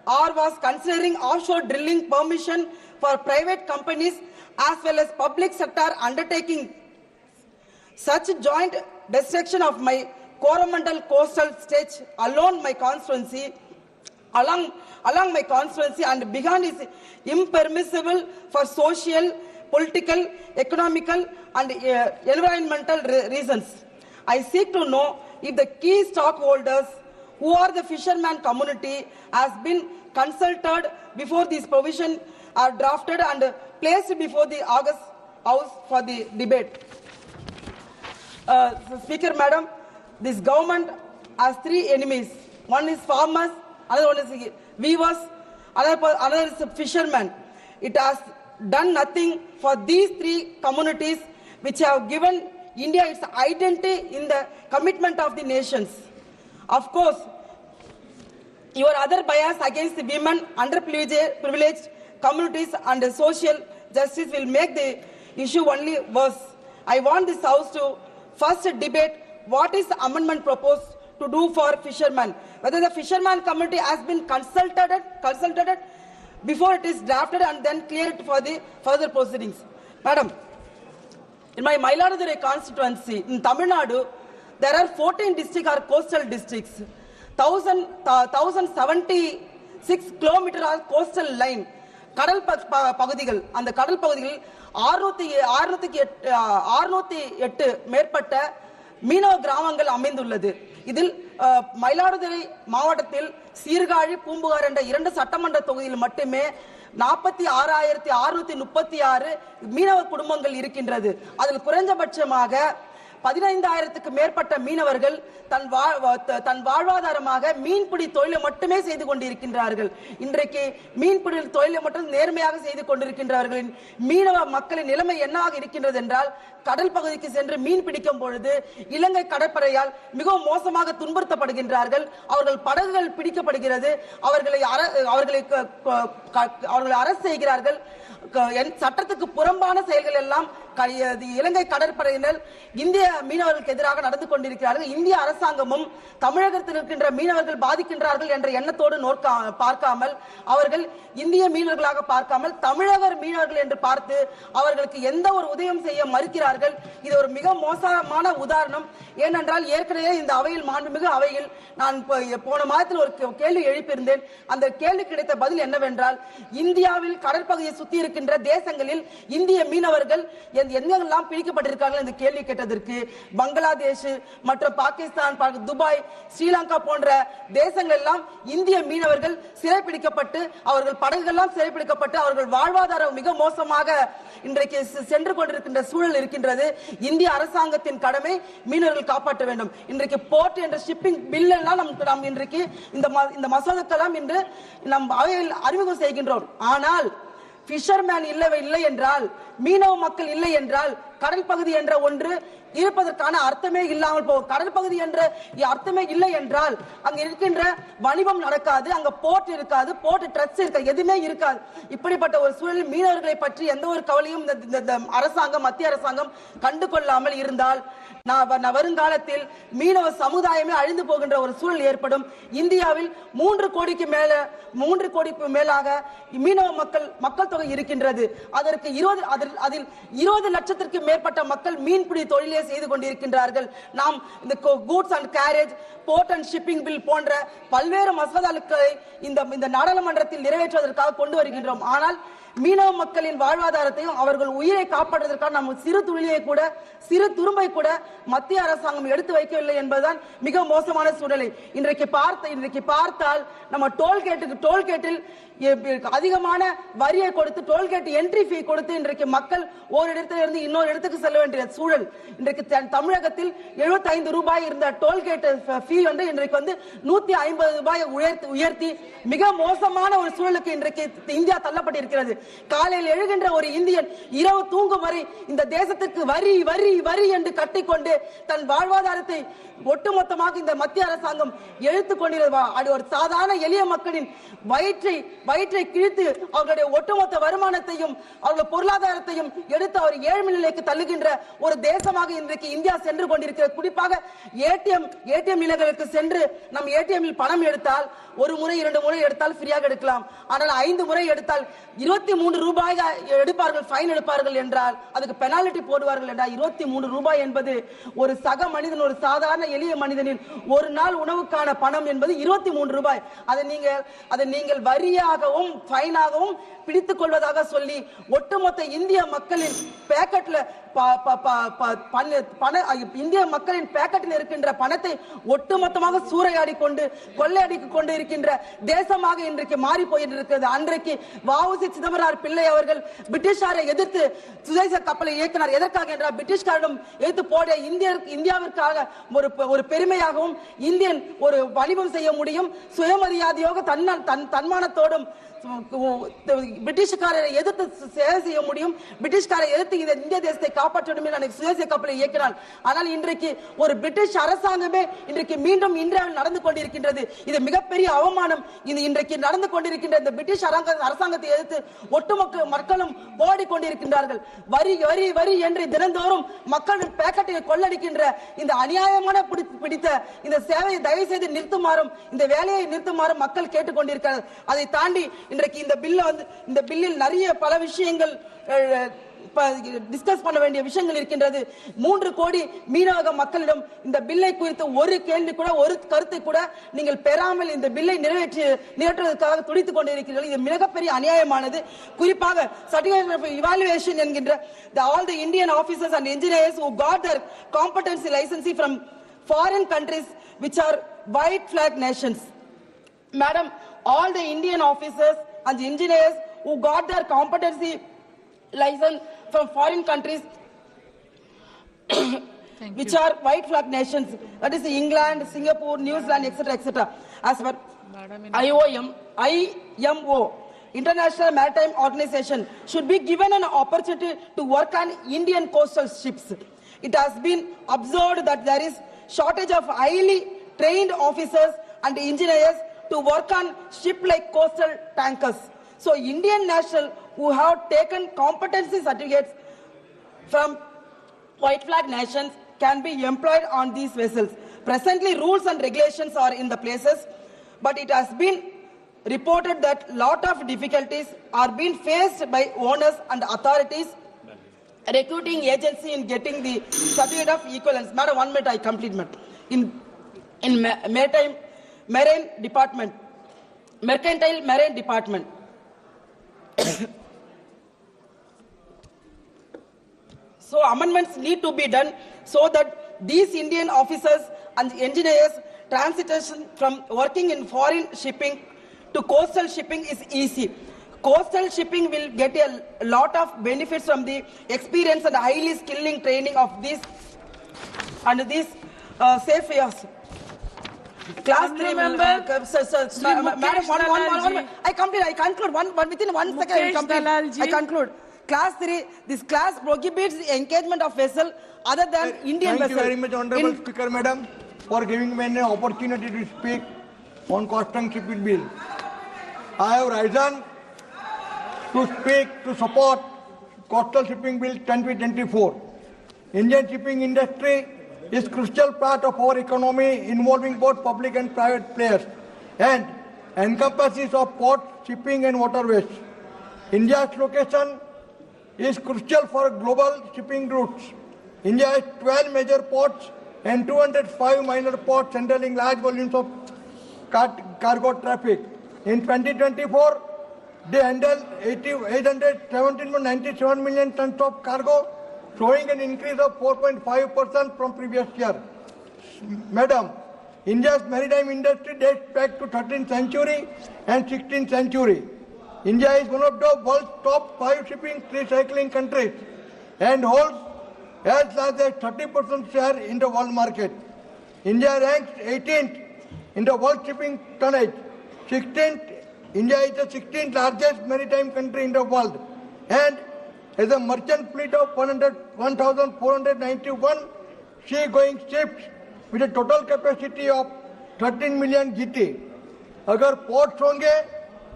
or was considering offshore drilling permission for private companies as well as public sector undertaking. Such joint destruction of my Coromandel coastal stretch along my constituency and beyond is impermissible for social, political, economical and environmental reasons. I seek to know if the key stockholders who are the fisherman community has been consulted before these provisions are drafted and placed before the August House for the debate. Speaker Madam, this government has three enemies. One is farmers, another one is weavers, another is fishermen. It has done nothing for these three communities which have given India its identity in the commitment of the nations. Of course, your other bias against the women, underprivileged communities and social justice will make the issue only worse. I want this House to first debate what is the amendment proposed to do for fishermen. Whether the fisherman community has been consulted before it is drafted and then cleared for the further proceedings. Madam, in my Mayiladuthurai constituency in Tamil Nadu, there are 14 districts or coastal districts. 1076 kilometers are coastal line. கடல் பகுதிகள் அந்த கடல் பகுதிகளில் 608 மேற்பட்ட மீனவ கிராமங்கள் அமைந்துள்ளது. இதில் மயிலாடுதுறை மாவட்டத்தில் சீர்காழி, பூம்புகார் என்ற 2 சட்டமன்ற தொகுதியில் மட்டுமே 46,636 மீனவ குடும்பங்கள் இருக்கின்றது. அதில் குறைந்தபட்சமாக 15,000க்கு மேற்பட்ட மீனவர்கள் தன் வாழ்வாதாரமாக மீன்பிடி தொழிலை மட்டுமே செய்து கொண்டிருக்கின்றார்கள். இன்றைக்கு மீன்பிடி தொழிலை மட்டும் நேர்மையாக செய்து கொண்டிருக்கின்றவர்களின் மீனவ மக்களின் நிலைமை என்னவாக இருக்கின்றது என்றால், கடல் பகுதிக்கு சென்று மீன் பிடிக்கும் பொழுது இலங்கை கடற்படையால் மிகவும் மோசமாக துன்புறுத்தப்படுகின்றார்கள். அவர்கள் படகுகள் பிடிக்கப்படுகிறது, அவர்களை அரசு செய்கிறார்கள். சட்டத்துக்கு புறம்பான செயல்கள் எல்லாம் இலங்கை கடற்படையினர் இந்திய மீனவர்களுக்கு எதிராக நடந்து கொண்டிருக்கிறார்கள். இந்திய அரசாங்கமும் தமிழகத்தில் இருக்கின்ற மீனவர்கள் பாதிக்கின்றார்கள் என்ற எண்ணத்தோடு பார்க்காமல், அவர்கள் இந்திய மீனவர்களாக பார்க்காமல் தமிழக மீனவர்கள் என்று பார்த்து அவர்களுக்கு எந்த ஒரு உதவியும் செய்ய மறுக்கிறார்கள். இது ஒரு மிக மோசமான உதாரணம். ஏனென்றால் ஏற்கனவே இந்த அவையில், மாண்புமிகு அவையில், நான் போன மாதத்தில் ஒரு கேள்வி எழுப்பியிருந்தேன். அந்த கேள்வி கிடைத்த பதில் என்னவென்றால், இந்தியாவில் கடற்பகுதியை சுத்தி இருக்கின்ற தேசங்களில் இந்திய மீனவர்கள் எங்கெல்லாம் பிடிக்கப்பட்டிருக்கார்கள் என்று கேள்வி கேட்டதற்கு பங்களாதேஷ் மற்றும் பாகிஸ்தான், துபாய், ஸ்ரீலங்கா போன்ற தேசங்கள் எல்லாம் இந்திய மீனவர்கள் சிறைப்பிடிக்கப்பட்டு, அவர்கள் படகுகள்லாம் சிறைப்பிடிக்கப்பட்டு அவர்கள் வாழ்வாதாரம் மிக மோசமாக இன்றைக்கு சென்று கொண்டிருக்கின்ற சூழல் இருக்கின்றது. இந்திய அரசாங்கத்தின் கடமை மீனவர்கள் காப்பாற்ற வேண்டும். இன்றைக்கு போர்ட் என்ற ஷிப்பிங் பில் எல்லாம் நாம் இன்றைக்கு இந்த மசோதாக்கெல்லாம் இன்று நம் அவையில் அறிமுகம் செய்கின்றோம். ஆனால் ஃபிஷர்மேன் இல்லை என்றால், மீனவ மக்கள் இல்லை என்றால், கடல் பகுதி என்ற ஒன்று இருப்பதற்கான அர்த்தமே இல்லாமல் போகும். கடல் பகுதி என்ற அர்த்தமே இல்லை என்றால் அங்க இருக்கின்ற வணிகம் நடக்காது, அங்க போர்ட் இருக்காது, போர்ட் ட்ரஸ்ட் இருக்காது, எதுவுமே இருக்காது. இப்படிப்பட்ட ஒரு சூழலில் மீனவர்களை பற்றி எந்த ஒரு கவலையும் இந்த அரசாங்கம், மத்திய அரசாங்கம் கண்டு கொள்ளாமல் இருந்தால் வருங்காலத்தில் மீனவ சமுதாயமே அழிந்து போகின்ற ஒரு சூழல் ஏற்படும். இந்தியாவில் 3 கோடிக்கு மேலாக மீனவ மக்கள் தொகை இருக்கின்றது. அதற்கு 20 லட்சத்திற்கு மேற்பட்ட மக்கள் மீன்பிடி தொழிலே செய்து கொண்டிருக்கின்றார்கள். நாம் இந்த goods and carriage, port and shipping bill போன்ற பல்வேறு மசோதாக்களை இந்த நாடாளுமன்றத்தில் நிறைவேற்றுவதற்காக கொண்டு வருகின்றோம். ஆனால் மீனவ மக்களின் வாழ்வாதாரத்தையும் அவர்கள் உயிரை காப்பாற்றுவதற்காக நம்ம சிறு துரும்பை கூட மத்திய அரசாங்கம் எடுத்து வைக்கவில்லை என்பதுதான் மிக மோசமான சூழ்நிலை. இன்றைக்கு பார்த்தால் நம்ம டோல்கேட்டில் அதிகமான வரியை கொடுத்து, டோல்கேட் என்ட்ரி ஃபீ கொடுத்து இன்றைக்கு மக்கள் ஒரு இடத்திலிருந்து இன்னொரு இடத்துக்கு செல்ல வேண்டிய சூழல். இன்றைக்கு தமிழகத்தில் 75 ரூபாய் இருந்த டோல்கேட் ஃபீ இன்றைக்கு 150 ரூபாயை உயர்த்தி மிக மோசமான ஒரு சூழலுக்கு இன்றைக்கு இந்தியா தள்ளப்பட்டிருக்கிறது. காலையில் எழுகின்ற ஒரு இந்தியன் இரவு தூங்கும் வரை இந்த தேசத்திற்கு வரி வரி வரி என்று கட்டிக்கொண்டு தன் வாழ்வாதாரத்தை ஒட்டுமொத்தமாக இந்த மத்திய அரசாங்கம் எழுத்துக் கொண்டிருக்கிறது. ஒரு சாதாரண எளிய மக்களின் வயிற்றை கிழித்து அவர்களுடைய ஒட்டுமொத்த வருமானத்தையும் அவர்கள் பொருளாதாரத்தையும் எடுத்து அவர் ஏழ்மை நிலைக்கு தள்ளுகின்ற ஒரு தேசமாக இன்றைக்கு இந்தியா சென்று கொண்டிருக்கிறது. குறிப்பாக ஏடிஎம் நிலையங்களுக்கு சென்று நம் ஏடிஎம்மில் பணம் எடுத்தால் ஒரு முறை 2 முறை எடுத்தால் ஃப்ரீயாக எடுக்கலாம். ஆனால் 5 முறை எடுத்தால் 23 ரூபாய் எடுப்பார்கள், ஃபைன் எடுப்பார்கள் என்றால் அதுக்கு பெனால்டி போடுவார்கள் என்றால் 23 ரூபாய் என்பது ஒரு சக மனிதன், ஒரு சாதாரண எளிய மனிதனின் ஒரு நாள் உணவுக்கான பணம் என்பது 23 ரூபாய். அதை நீங்கள் வரியாகவும் ஃபைனாகவும் பிடித்துக் கொள்வதாக சொல்லி ஒட்டுமொத்த இந்திய மக்களின் பேக்கெட்ல இந்திய மக்களின் பேக்கெட்டில் இருக்கின்ற பணத்தை ஒட்டுமொத்தமாக சூறையாடி கொண்டு கொள்ளையடித்து கொண்டு இருக்கின்ற தேசமாக இன்றைக்கு மாறி போயிருக்கிறது. அன்றைக்கு வ.உ.சி. சிதம்பரம் பிள்ளை அவர்கள் பிரிட்டிஷாரை எதிர்த்து சுதேச கப்பலை இயக்கினார். எதற்காக என்றால் பிரிட்டிஷ்காரிடம் எதிர்த்து போட இந்தியாவிற்காக ஒரு பெருமையாகவும் இந்தியன் ஒரு வணிகம் செய்ய முடியும், சுயமரியாதையாக தன்மானத்தோடும் பிரிட்டிஷ்காரரை எதிர்த்து சேவை செய்ய முடியும், பிரிட்டிஷ்காரை எதிர்த்து இந்திய தேசத்தை காப்பாற்ற வேண்டும் சுதேச கப்பலை இயக்கினார். ஆனால் இன்றைக்கு ஒரு பிரிட்டிஷ் அரசாங்கமே இன்றைக்கு மீண்டும் இந்தியாவில் நடந்து கொண்டிருக்கின்றது. இது மிகப்பெரிய அவமானம். இது இன்றைக்கு நடந்து கொண்டிருக்கின்ற இந்த பிரிட்டிஷ் அரசாங்கத்தை எதிர்த்து ஒட்டுமொத்த மக்களும் போராடி கொண்டிருக்கின்றார்கள். வரி வரி வரி என்று தினந்தோறும் மக்கள் பேக்கெட்டை கொள்ளடிக்கின்ற இந்த அநியாயமான பிடித்த இந்த சேவையை தயவு செய்து நிறுத்துமாறும், இந்த வேலையை நிறுத்துமாறும் மக்கள் கேட்டுக் கொண்டிருக்கிறார்கள். அதை தாண்டி இன்றைக்கு இந்த பில்லில் நிறைய பல விஷயங்கள் டிஸ்கஸ் பண்ண வேண்டிய விஷயங்கள் இருக்கின்றது. 3 கோடி மீனவ மக்களிடம் இந்த பில்லை குறித்து ஒரு கேள்வி கூட, ஒரு கருத்தை கூட நீங்கள் பெறாமல் இந்த பில்லை நிறைவேற்றுவதற்காக துடித்துக் கொண்டிருக்கிறீர்கள். இது மிகப்பெரிய அநியாயமானது. குறிப்பாக சர்டிபிகேட் ஆஃப் இவாலுவேஷன் என்கின்ற all the Indian officers and engineers who got their competency licensee from foreign countries which are white flag nations. Madam, all the Indian officers and engineers who got their competency license from foreign countries which are white flag nations, that is England, Singapore, New Zealand, etc. As per IMO, International Maritime Organization, should be given an opportunity to work on Indian coastal ships. It has been observed that there is shortage of highly trained officers and engineers to work on ship like coastal tankers. So Indian national who have taken competency certificates from white flag nations can be employed on these vessels. Presently rules and regulations are in the places, but it has been reported that lot of difficulties are being faced by owners and authorities recruiting agency in getting the certificate of equivalence. Madam, 1 minute, I complete. In Mercantile Marine Department. So amendments need to be done so that these Indian officers and engineers transition from working in foreign shipping to coastal shipping is easy. Coastal shipping will get a lot of benefits from the experience and highly skilling training of these and these safe years. Class 3 member, madam, I conclude within 1 second. I conclude. Class 3, this class prohibits the engagement of vessel other than Indian vessel. Thank you very much, Honorable Speaker, madam, for giving me an opportunity to speak on coastal shipping bill. I have risen to speak to support coastal shipping bill 2024. Indian shipping industry is crucial part of our economy, involving both public and private players, and encompasses of port, shipping and waterways. India's location is crucial for global shipping routes. India has 12 major ports and 205 minor ports handling large volumes of cargo traffic. In 2024, they handled 817.97 million tons of cargo, showing an increase of 4.5% from previous year. Madam, India's maritime industry dates back to 13th century and 16th century. India is one of the world's top 5 shipping recycling countries and holds as large as 30% share in the world market. India ranks 18th in the world shipping tonnage, 16th India is the 16th largest maritime country in the world and has a merchant fleet of 1,491 sea-going ships with a total capacity of 13 million GT. अगर ports होंगे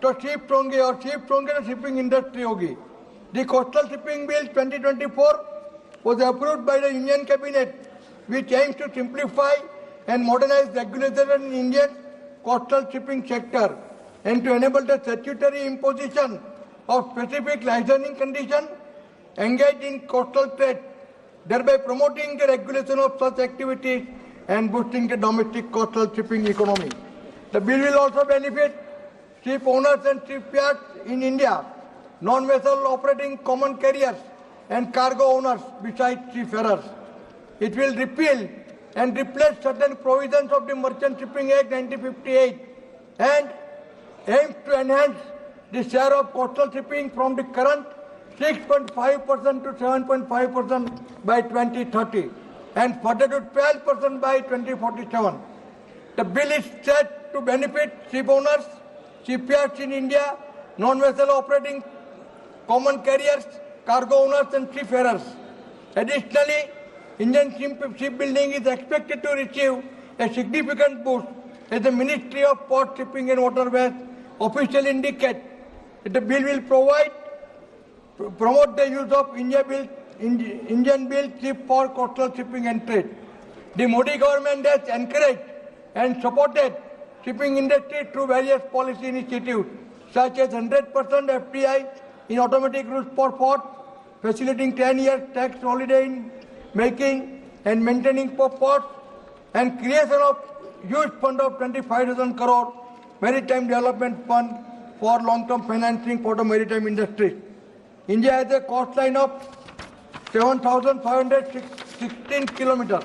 तो ships होंगे और ships होंगे तो shipping industry होगी. The Coastal Shipping Bill 2024 was approved by the Union Cabinet, which aims to simplify and modernize regulation in Indian coastal shipping sector and to enable the statutory imposition of specific licensing conditions engaged in coastal trade, thereby promoting the regulation of such activities and boosting the domestic coastal shipping economy. The bill will also benefit ship owners and shipyards in India, non-vessel operating common carriers and cargo owners besides seafarers. It will repeal and replace certain provisions of the Merchant Shipping Act 1958 and aims to enhance the share of coastal shipping from the current 6.5% to 7.5% by 2030 and further to 12% by 2047. The bill is set to benefit ship owners, shipyards in India, non-vessel operating common carriers, cargo owners and seafarers. Additionally, Indian shipbuilding is expected to receive a significant boost as the Ministry of Port Shipping and Waterways officially indicate that the bill will promote the use of Indian-built ship for coastal shipping and trade. The Modi government has encouraged and supported shipping industry through various policy initiatives such as 100% FDI in automatic routes for port, facilitating 10 years tax holiday in making and maintaining for ports, and creation of huge fund of 25,000 crore maritime development fund for long-term financing for the maritime industry. India has a coastline of 7,516 kilometers.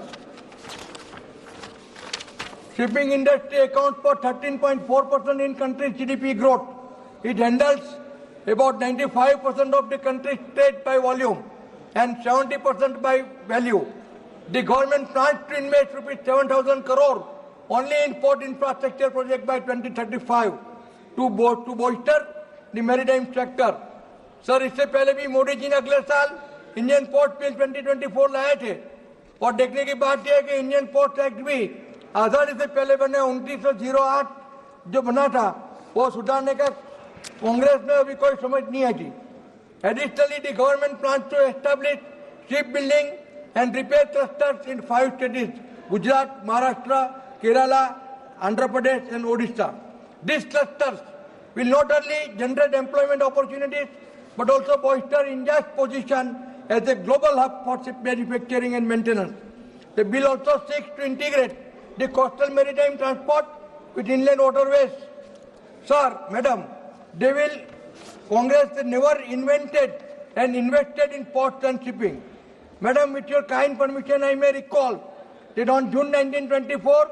Shipping industry accounts for 13.4% in country's GDP growth. It handles about 95% of the country's trade by volume and 70% by value. The government plans to invest rupees 7,000 crore only in port infrastructure project by 2035 to bolster the maritime sector. Sir इससे पहले भी मोदी जी ने अगले साल Indian port bill 2024 लाए थे और देखने की बात यह है कि इंडियन पोर्ट एक्ट भी आजादी से पहले बने 1908 जो बना था वो सुधारने का कांग्रेस में अभी कोई समझ नहीं आई थी. Additionally, the government plans to establish shipbuilding and repair clusters in 5 states: Gujarat, Maharashtra, Kerala, Andhra Pradesh, and Odisha. These clusters will not only generate employment opportunities but also bolster India's position as a global hub for ship manufacturing and maintenance. The bill also seeks to integrate the coastal maritime transport with inland waterways. Sir, madam, Congress never invented and invested in ports and shipping. Madam, with your kind permission, I may recall that on June 1924,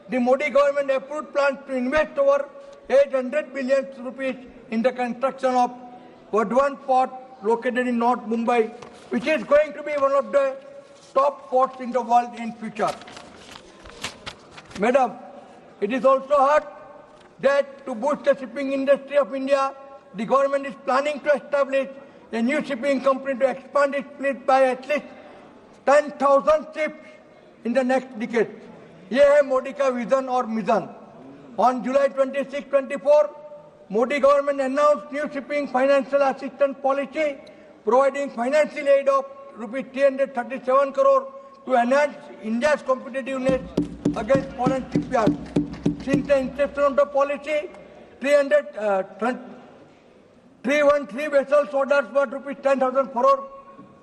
the Modi government approved plans to invest over 800 billion rupees in the construction of Vadhavan port located in North Mumbai, which is going to be one of the top ports in the world in future. Madam, it is also heard that to boost the shipping industry of India, the government is planning to establish a new shipping company to expand its fleet by at least 10,000 ships in the next decade. ये है मोदी का vision और mission. On July 26, 24, Modi government announced new shipping financial assistance policy, providing financial aid of rupees 337 crore to enhance India's competitiveness against foreign shipyards. Since the inception of the policy, 313 vessels orders worth rupees 10,000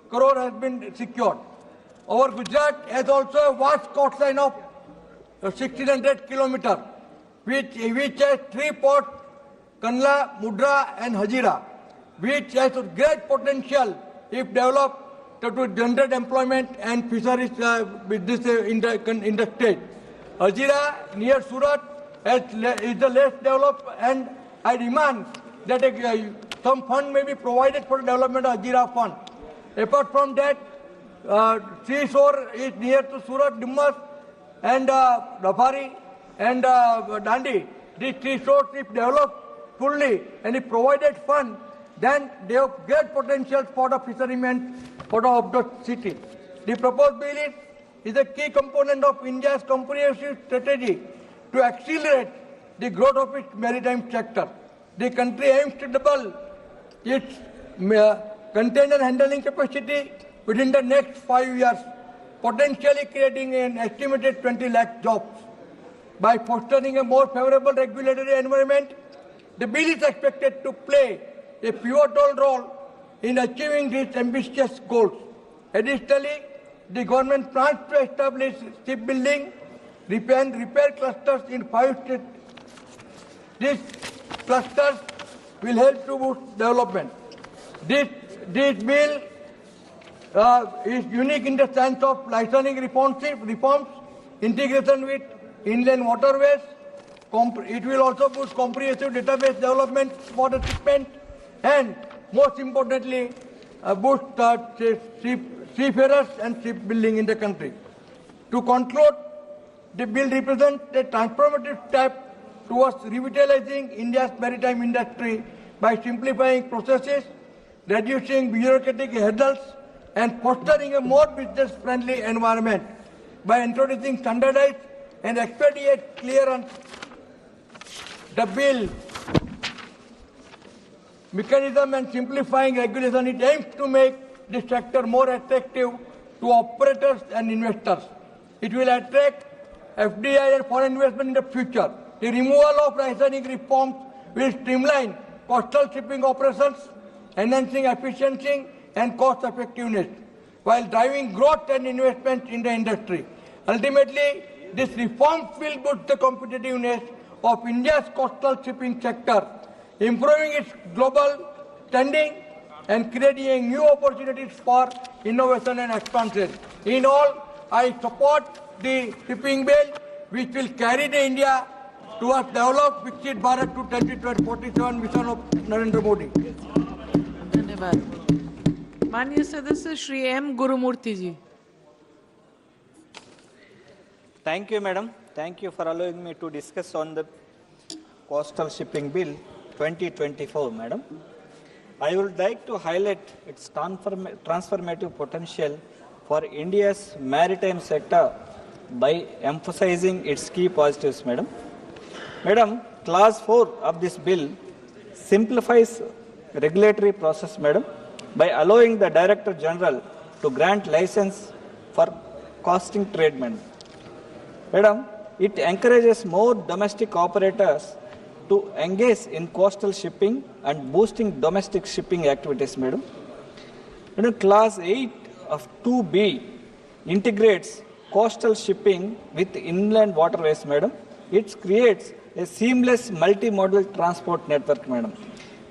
crore has been secured. Our Gujarat has also a vast coastline of 1,600 kilometers, which has 3 ports, Kandla, Mundra and Hazira, which has great potential if developed to generate employment and fisheries business in the state. Hazira near Surat is the less developed, and I demand that some fund may be provided for development of Hazira fund. Apart from that, seashore is near to Surat, Dimmas and Rafari and Dandi. These 3 shores, if developed fully and if provided fund, then they have great potential for the fishermen of the city. The proposed bill is a key component of India's comprehensive strategy to accelerate the growth of its maritime sector. The country aims to double its container handling capacity within the next 5 years, potentially creating an estimated 20 lakh jobs. By fostering a more favorable regulatory environment, the bill is expected to play a pivotal role in achieving these ambitious goals. Additionally, the government plans to establish shipbuilding, repair clusters in 5 states. These clusters will help to boost development. This bill is unique in the sense of licensing reforms, integration with inland waterways. It will also boost comprehensive database development for the shipment and, most importantly, boost seafarers and shipbuilding in the country. To conclude, the bill represents a transformative step towards revitalizing India's maritime industry by simplifying processes, reducing bureaucratic hurdles, and fostering a more business-friendly environment. By introducing standardized and expedite clearance, the bill mechanism and simplifying regulation, it aims to make the sector more attractive to operators and investors. It will attract FDI and foreign investment in the future. The removal of licensing reforms will streamline coastal shipping operations, enhancing efficiency and cost effectiveness, while driving growth and investment in the industry. Ultimately, this reform will boost the competitiveness of India's coastal shipping sector, improving its global standing and creating new opportunities for innovation and expansion. In all, I support the shipping bill, which will carry the India towards developed Viksit Bharat to 2047 mission of Narendra Modi. धन्यवाद। माननीय सदस्य Shri M. Gurumurthy ji. Thank you, madam. Thank you for allowing me to discuss on the Coastal Shipping Bill 2024, madam. I would like to highlight its transformative potential for India's maritime sector by emphasizing its key positives, madam. Madam, Clause 4 of this bill simplifies regulatory process, madam, by allowing the Director General to grant license for costing trade, madam. Madam, it encourages more domestic operators to engage in coastal shipping and boosting domestic shipping activities, madam. Madam, Clause 8 of 2B integrates coastal shipping with inland waterways, madam. It creates a seamless multimodal transport network, madam.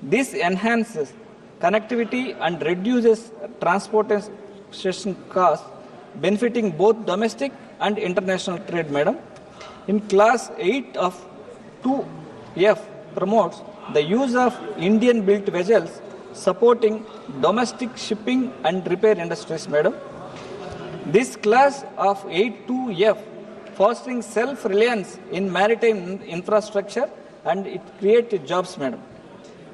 This enhances connectivity and reduces transportation costs, benefiting both domestic and international trade, madam. In Clause 8 of 2F promotes the use of Indian-built vessels supporting domestic shipping and repair industries, madam. This clause of 8.2F fostering self-reliance in maritime infrastructure and it creates jobs, madam.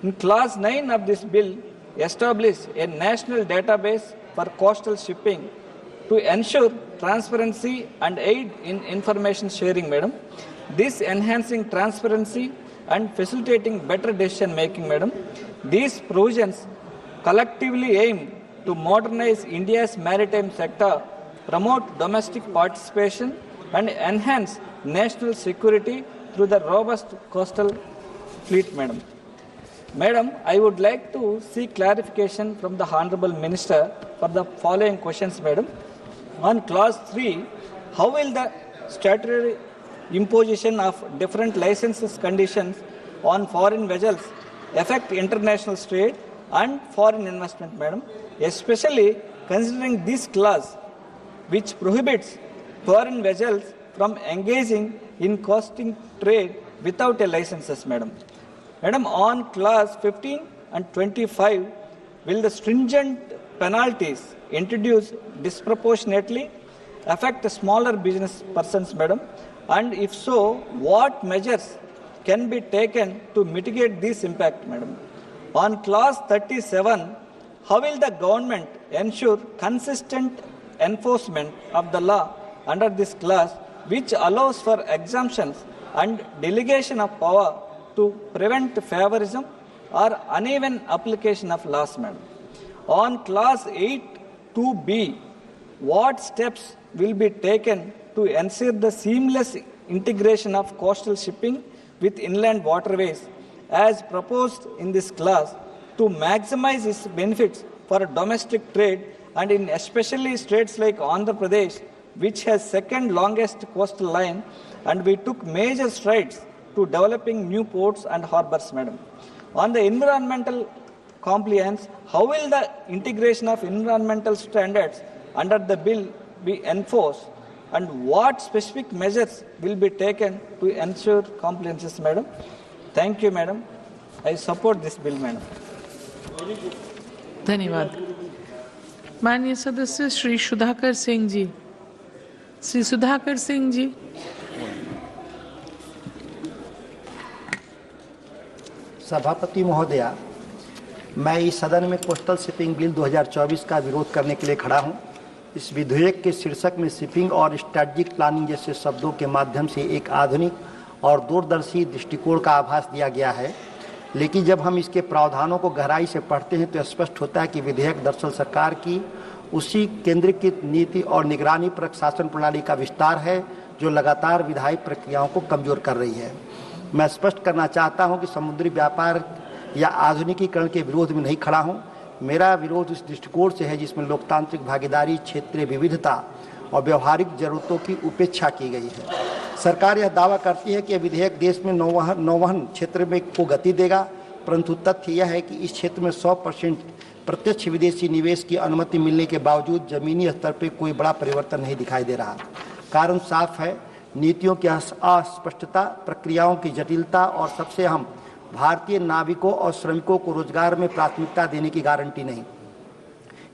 In Clause 9 of this bill, establish a national database for coastal shipping to ensure transparency and aid in information sharing, madam. This enhancing transparency and facilitating better decision making, madam. These provisions collectively aim to modernize India's maritime sector, promote domestic participation and enhance national security through the robust coastal fleet, madam. Madam, I would like to seek clarification from the Honorable Minister for the following questions, madam. On Clause 3, how will the statutory imposition of different licenses conditions on foreign vessels affect international trade and foreign investment, madam? Especially considering this clause, which prohibits foreign vessels from engaging in costing trade without a licenses, madam. Madam, on Clause 15 and 25, will the stringent penalties introduced disproportionately affect the smaller business persons, madam? And if so, what measures can be taken to mitigate this impact, madam? On clause 37, how will the government ensure consistent enforcement of the law under this clause, which allows for exemptions and delegation of power to prevent favorism or uneven application of laws, madam? On clause 8(2)(b), what steps will be taken to ensure the seamless integration of coastal shipping with inland waterways as proposed in this clause to maximize its benefits for domestic trade and in especially states like Andhra Pradesh, which has second longest coastal line, and we took major strides to developing new ports and harbors, madam. On the environmental compliance, how will the integration of environmental standards under the bill be enforced, and what specific measures will be taken to ensure compliance, madam? Thank you, madam. I support this bill, madam. धन्यवाद। माननीय सदस्य श्री सुधाकर सिंह जी। श्री सुधाकर सिंह जी। सभापति महोदया, मैं इस सदन में coastal shipping bill 2024 का विरोध करने के लिए खड़ा हूं। इस विधेयक के शीर्षक में शिपिंग और स्ट्रैटेजिक प्लानिंग जैसे शब्दों के माध्यम से एक आधुनिक और दूरदर्शी दृष्टिकोण का आभास दिया गया है, लेकिन जब हम इसके प्रावधानों को गहराई से पढ़ते हैं तो स्पष्ट होता है कि विधेयक दरअसल सरकार की उसी केंद्रीकृत नीति और निगरानी प्रशासन प्रणाली का विस्तार है जो लगातार विधायी प्रक्रियाओं को कमजोर कर रही है। मैं स्पष्ट करना चाहता हूं कि समुद्री व्यापार या आधुनिकीकरण के विरोध में नहीं खड़ा हूं। मेरा विरोध उस दृष्टिकोण से है जिसमें लोकतांत्रिक भागीदारी, क्षेत्रीय विविधता और व्यवहारिक जरूरतों की उपेक्षा की गई है। सरकार यह दावा करती है कि यह विधेयक देश में नौवहन क्षेत्र में को गति देगा, परंतु तथ्य यह है कि इस क्षेत्र में 100% प्रत्यक्ष विदेशी निवेश की अनुमति मिलने के बावजूद जमीनी स्तर पर कोई बड़ा परिवर्तन नहीं दिखाई दे रहा। कारण साफ है, नीतियों की अस्पष्टता, प्रक्रियाओं की जटिलता और सबसे अहम भारतीय नाविकों और श्रमिकों को रोजगार में प्राथमिकता देने की गारंटी नहीं।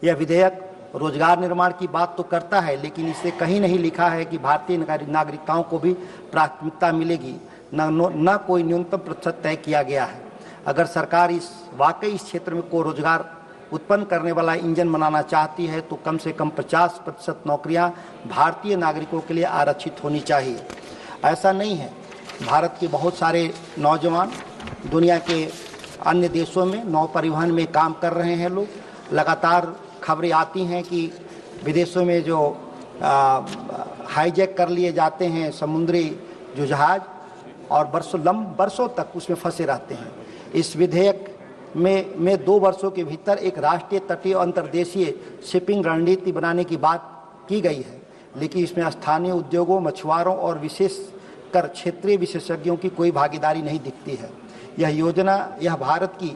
यह विधेयक रोजगार निर्माण की बात तो करता है, लेकिन इसे कहीं नहीं लिखा है कि भारतीय नागरिकताओं को भी प्राथमिकता मिलेगी, न कोई न्यूनतम प्रतिशत तय किया गया है। अगर सरकार वाकई इस क्षेत्र में को रोजगार उत्पन्न करने वाला इंजन बनाना चाहती है तो कम से कम 50% नौकरियां भारतीय नागरिकों के लिए आरक्षित होनी चाहिए। ऐसा नहीं है। भारत के बहुत सारे नौजवान दुनिया के अन्य देशों में नौ परिवहन में काम कर रहे हैं। लोग लगातार खबरें आती हैं कि विदेशों में जो हाईजैक कर लिए जाते हैं समुद्री जो जहाज और बरसों तक उसमें फंसे रहते हैं। इस विधेयक में 2 वर्षों के भीतर एक राष्ट्रीय तटीय अंतर्देशीय शिपिंग रणनीति बनाने की बात की गई है, लेकिन इसमें स्थानीय उद्योगों, मछुआरों और विशेषकर क्षेत्रीय विशेषज्ञों की कोई भागीदारी नहीं दिखती है। यह भारत की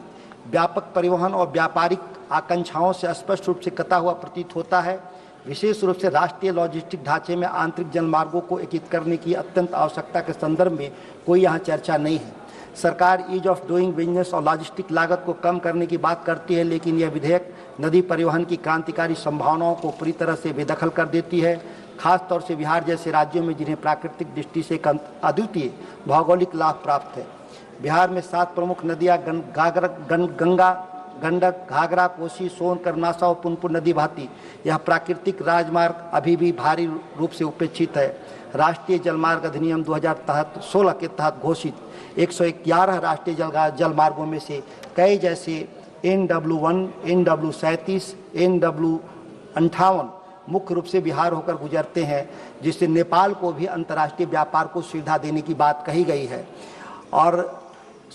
व्यापक परिवहन और व्यापारिक आकांक्षाओं से स्पष्ट रूप से कटा हुआ प्रतीत होता है। विशेष रूप से राष्ट्रीय लॉजिस्टिक ढांचे में आंतरिक जलमार्गों को एकीकृत करने की अत्यंत आवश्यकता के संदर्भ में कोई यहाँ चर्चा नहीं है। सरकार ईज ऑफ डूइंग बिजनेस और लॉजिस्टिक लागत को कम करने की बात करती है, लेकिन यह विधेयक नदी परिवहन की क्रांतिकारी संभावनाओं को पूरी तरह से बेदखल कर देती है। खासतौर से बिहार जैसे राज्यों में जिन्हें प्राकृतिक दृष्टि से अद्वितीय भौगोलिक लाभ प्राप्त है। बिहार में 7 प्रमुख नदियाँ गंगा, गंडक, घाघरा, कोसी, सोन, कर्मनाशा और पुनपुन नदी बहती। यह प्राकृतिक राजमार्ग अभी भी भारी रूप से उपेक्षित है। राष्ट्रीय जलमार्ग अधिनियम 2016 के तहत घोषित 111 राष्ट्रीय जलमार्गों में से कई जैसे NW1, NW37, NW58 मुख्य रूप से बिहार होकर गुजरते हैं, जिससे नेपाल को भी अंतर्राष्ट्रीय व्यापार को सुविधा देने की बात कही गई है। और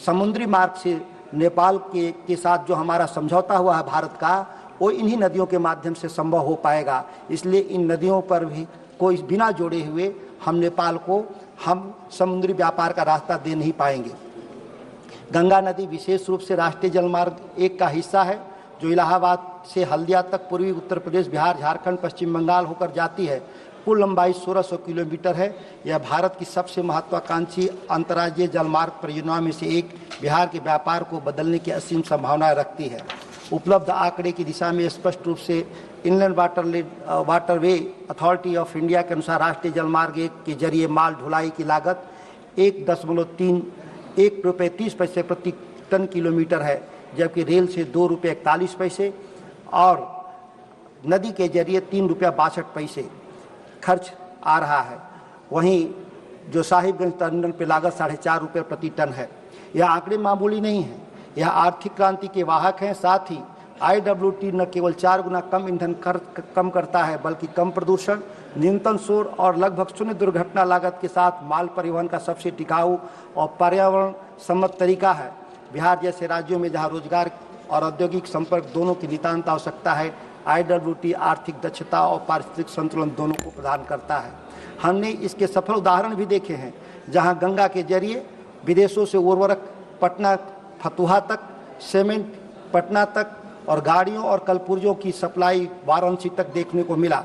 समुद्री मार्ग से नेपाल के साथ जो हमारा समझौता हुआ है भारत का, वो इन्हीं नदियों के माध्यम से संभव हो पाएगा। इसलिए इन नदियों पर भी कोई बिना जोड़े हुए हम नेपाल को समुद्री व्यापार का रास्ता दे नहीं पाएंगे। गंगा नदी विशेष रूप से राष्ट्रीय जलमार्ग 1 का हिस्सा है, जो इलाहाबाद से हल्दिया तक पूर्वी उत्तर प्रदेश, बिहार, झारखंड, पश्चिम बंगाल होकर जाती है। कुल लंबाई 1600 किलोमीटर है। यह भारत की सबसे महत्वाकांक्षी अंतर्राज्यीय जलमार्ग परियोजनाओं में से एक बिहार के व्यापार को बदलने की असीम संभावनाएं रखती है। उपलब्ध आंकड़े की दिशा में स्पष्ट रूप से inland waterway authority of India के अनुसार राष्ट्रीय जलमार्ग 1 के जरिए माल ढुलाई की लागत 1.3 ₹1.30 प्रति टन किलोमीटर है, जबकि रेल से ₹2.41 और नदी के जरिए ₹3.62 खर्च आ रहा है। वहीं जो साहिबगंज टर्मिनल पर लागत ₹4.5 प्रति टन है। यह आंकड़े मामूली नहीं हैं, यह आर्थिक क्रांति के वाहक हैं। साथ ही IWT न केवल 4 गुना कम ईंधन कम करता है, बल्कि कम प्रदूषण, न्यूनतम शोर और लगभग 0 दुर्घटना लागत के साथ माल परिवहन का सबसे टिकाऊ और पर्यावरण सम्मत तरीका है। बिहार जैसे राज्यों में जहां रोजगार और औद्योगिक संपर्क दोनों की नितांत आवश्यकता है, IWT आर्थिक दक्षता और पारिस्थितिक संतुलन दोनों को प्रदान करता है। हमने इसके सफल उदाहरण भी देखे हैं, जहां गंगा के जरिए विदेशों से उर्वरक पटना फतुहा तक, सीमेंट पटना तक और गाड़ियों और कलपुर्जों की सप्लाई वाराणसी तक देखने को मिला।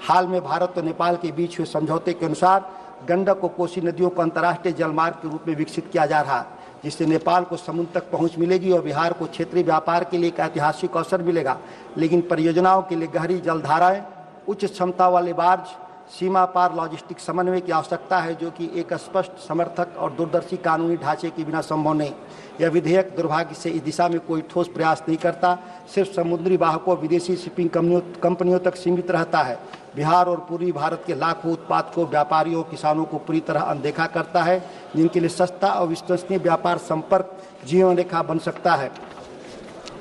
हाल में भारत और नेपाल के बीच हुए समझौते के अनुसार गंडक और कोसी नदियों को अंतर्राष्ट्रीय जलमार्ग के रूप में विकसित किया जा रहा है, जिससे नेपाल को समुद्र तक पहुंच मिलेगी और बिहार को क्षेत्रीय व्यापार के लिए एक ऐतिहासिक अवसर मिलेगा। लेकिन परियोजनाओं के लिए गहरी जलधाराएं, उच्च क्षमता वाले बार्ज, सीमा पार लॉजिस्टिक समन्वय की आवश्यकता है, जो कि एक स्पष्ट, समर्थक और दूरदर्शी कानूनी ढांचे के बिना संभव नहीं। यह विधेयक दुर्भाग्य से इस दिशा में कोई ठोस प्रयास नहीं करता, सिर्फ समुद्री वाहकों और विदेशी शिपिंग कंपनियों तक सीमित रहता है। बिहार और पूर्वी भारत के लाखों उत्पादकों, व्यापारियों और किसानों को पूरी तरह अनदेखा करता है, जिनके लिए सस्ता और विश्वसनीय व्यापार संपर्क जीवन रेखा बन सकता है।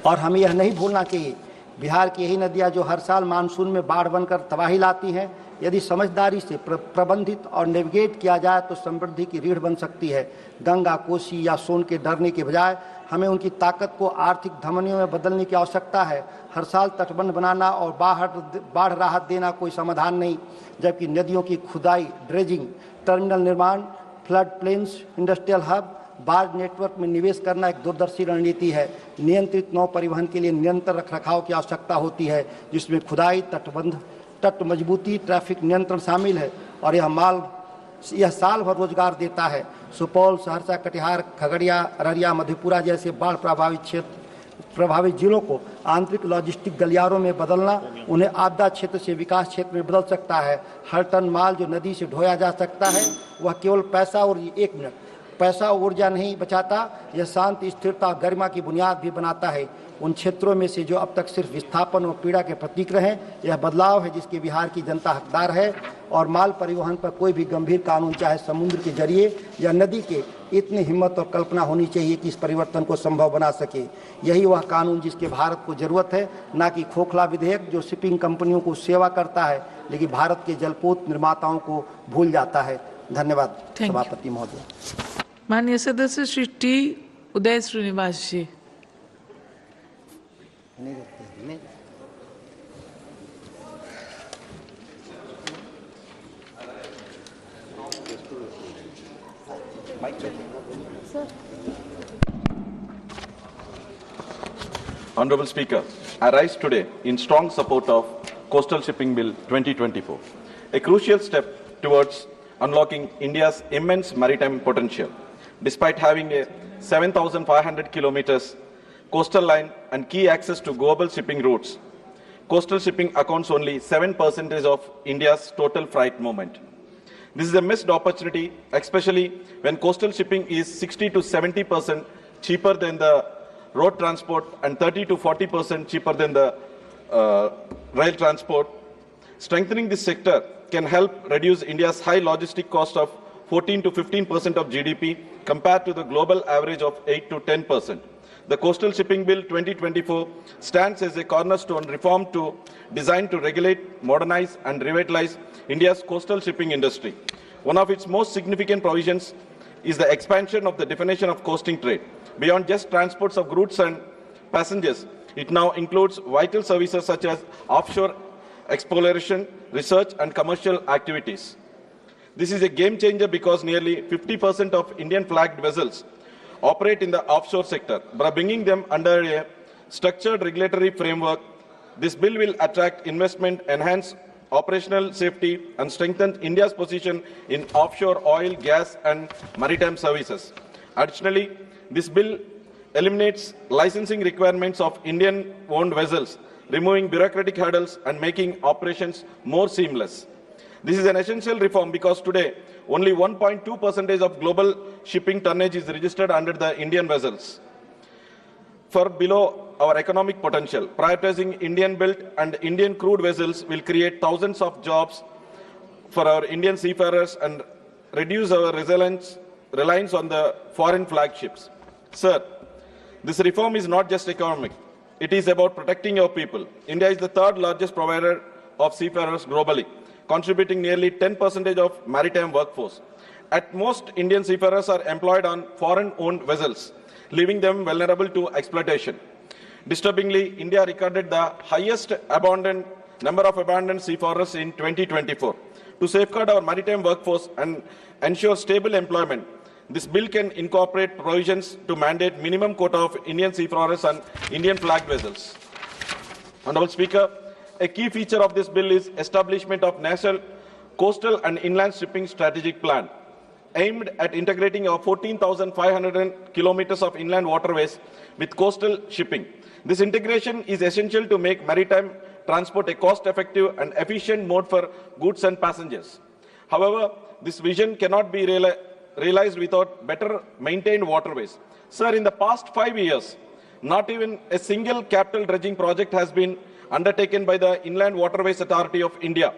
और हमें यह नहीं भूलना चाहिए, बिहार की यही नदियाँ जो हर साल मानसून में बाढ़ बनकर तबाही लाती हैं, यदि समझदारी से प्रबंधित और नेविगेट किया जाए तो समृद्धि की रीढ़ बन सकती है। गंगा, कोसी या सोन के डरने के बजाय हमें उनकी ताकत को आर्थिक धमनियों में बदलने की आवश्यकता है। हर साल तटबंध बनाना और बाढ़ राहत देना कोई समाधान नहीं, जबकि नदियों की खुदाई, ड्रेजिंग, टर्मिनल निर्माण, flood plains, industrial hub, barge network में निवेश करना एक दूरदर्शी रणनीति है। नियंत्रित नौ परिवहन के लिए निरंतर रखरखाव की आवश्यकता होती है, जिसमें खुदाई, तटबंध, तट मजबूती, ट्रैफिक नियंत्रण शामिल है। और यह साल भर रोजगार देता है। सुपौल, सहरसा, कटिहार, खगड़िया, अररिया, मधेपुरा जैसे बाढ़ प्रभावित जिलों को आंतरिक लॉजिस्टिक गलियारों में बदलना उन्हें आपदा क्षेत्र से विकास क्षेत्र में बदल सकता है। हर टन माल जो नदी से ढोया जा सकता है, वह केवल पैसा और ऊर्जा नहीं बचाता, यह शांति, स्थिरता और गरिमा की बुनियाद भी बनाता है। उन क्षेत्रों में से जो अब तक सिर्फ विस्थापन और पीड़ा के प्रतीक रहे, यह बदलाव है जिसके बिहार की जनता हकदार है। और माल परिवहन पर कोई भी गंभीर कानून, चाहे समुद्र के जरिए या नदी के, इतनी हिम्मत और कल्पना होनी चाहिए कि इस परिवर्तन को संभव बना सके। यही वह कानून जिसके भारत को जरूरत है, ना कि खोखला विधेयक जो शिपिंग कंपनियों को सेवा करता है लेकिन भारत के जलपोत निर्माताओं को भूल जाता है। धन्यवाद सभापति महोदय। माननीय सदस्य Shri T Uday Srinivas ji. Honorable Speaker, I rise today in strong support of Coastal Shipping Bill 2024, a crucial step towards unlocking India's immense maritime potential. Despite having a 7,500 kilometers coastal line and key access to global shipping routes, coastal shipping accounts only 7% of India's total freight movement. This is a missed opportunity, especially when coastal shipping is 60 to 70% cheaper than the road transport and 30 to 40% cheaper than the rail transport. Strengthening this sector can help reduce India's high logistic cost of 14 to 15% of GDP compared to the global average of 8 to 10%. The Coastal Shipping Bill 2024 stands as a cornerstone reform designed to regulate, modernize and revitalize India's coastal shipping industry. One of its most significant provisions is the expansion of the definition of coasting trade. Beyond just transports of goods and passengers, it now includes vital services such as offshore exploration, research and commercial activities. This is a game changer because nearly 50% of Indian flagged vessels operate in the offshore sector. By bringing them under a structured regulatory framework, this bill will attract investment, enhance operational safety and strengthen India's position in offshore oil, gas and maritime services. Additionally, this bill eliminates licensing requirements of Indian-owned vessels, removing bureaucratic hurdles and making operations more seamless. This is an essential reform because today only 1.2% of global shipping tonnage is registered under the Indian vessels, far below our economic potential. Prioritizing Indian-built and Indian crude vessels will create thousands of jobs for our Indian seafarers and reduce our reliance on the foreign flagships. Sir, this reform is not just economic. It is about protecting our people. India is the third largest provider of seafarers globally, contributing nearly 10% of maritime workforce. At most, Indian seafarers are employed on foreign-owned vessels, leaving them vulnerable to exploitation. Disturbingly, India recorded the highest number of abandoned seafarers in 2024. To safeguard our maritime workforce and ensure stable employment, this bill can incorporate provisions to mandate minimum quota of Indian seafarers on Indian flagged vessels. Honorable Speaker, a key feature of this bill is establishment of National Coastal and Inland Shipping Strategic Plan, aimed at integrating our 14,500 kilometers of inland waterways with coastal shipping. This integration is essential to make maritime transport a cost-effective and efficient mode for goods and passengers. However, this vision cannot be realized without better maintained waterways. Sir, in the past 5 years, not even a single capital dredging project has been undertaken by the Inland Waterways Authority of India.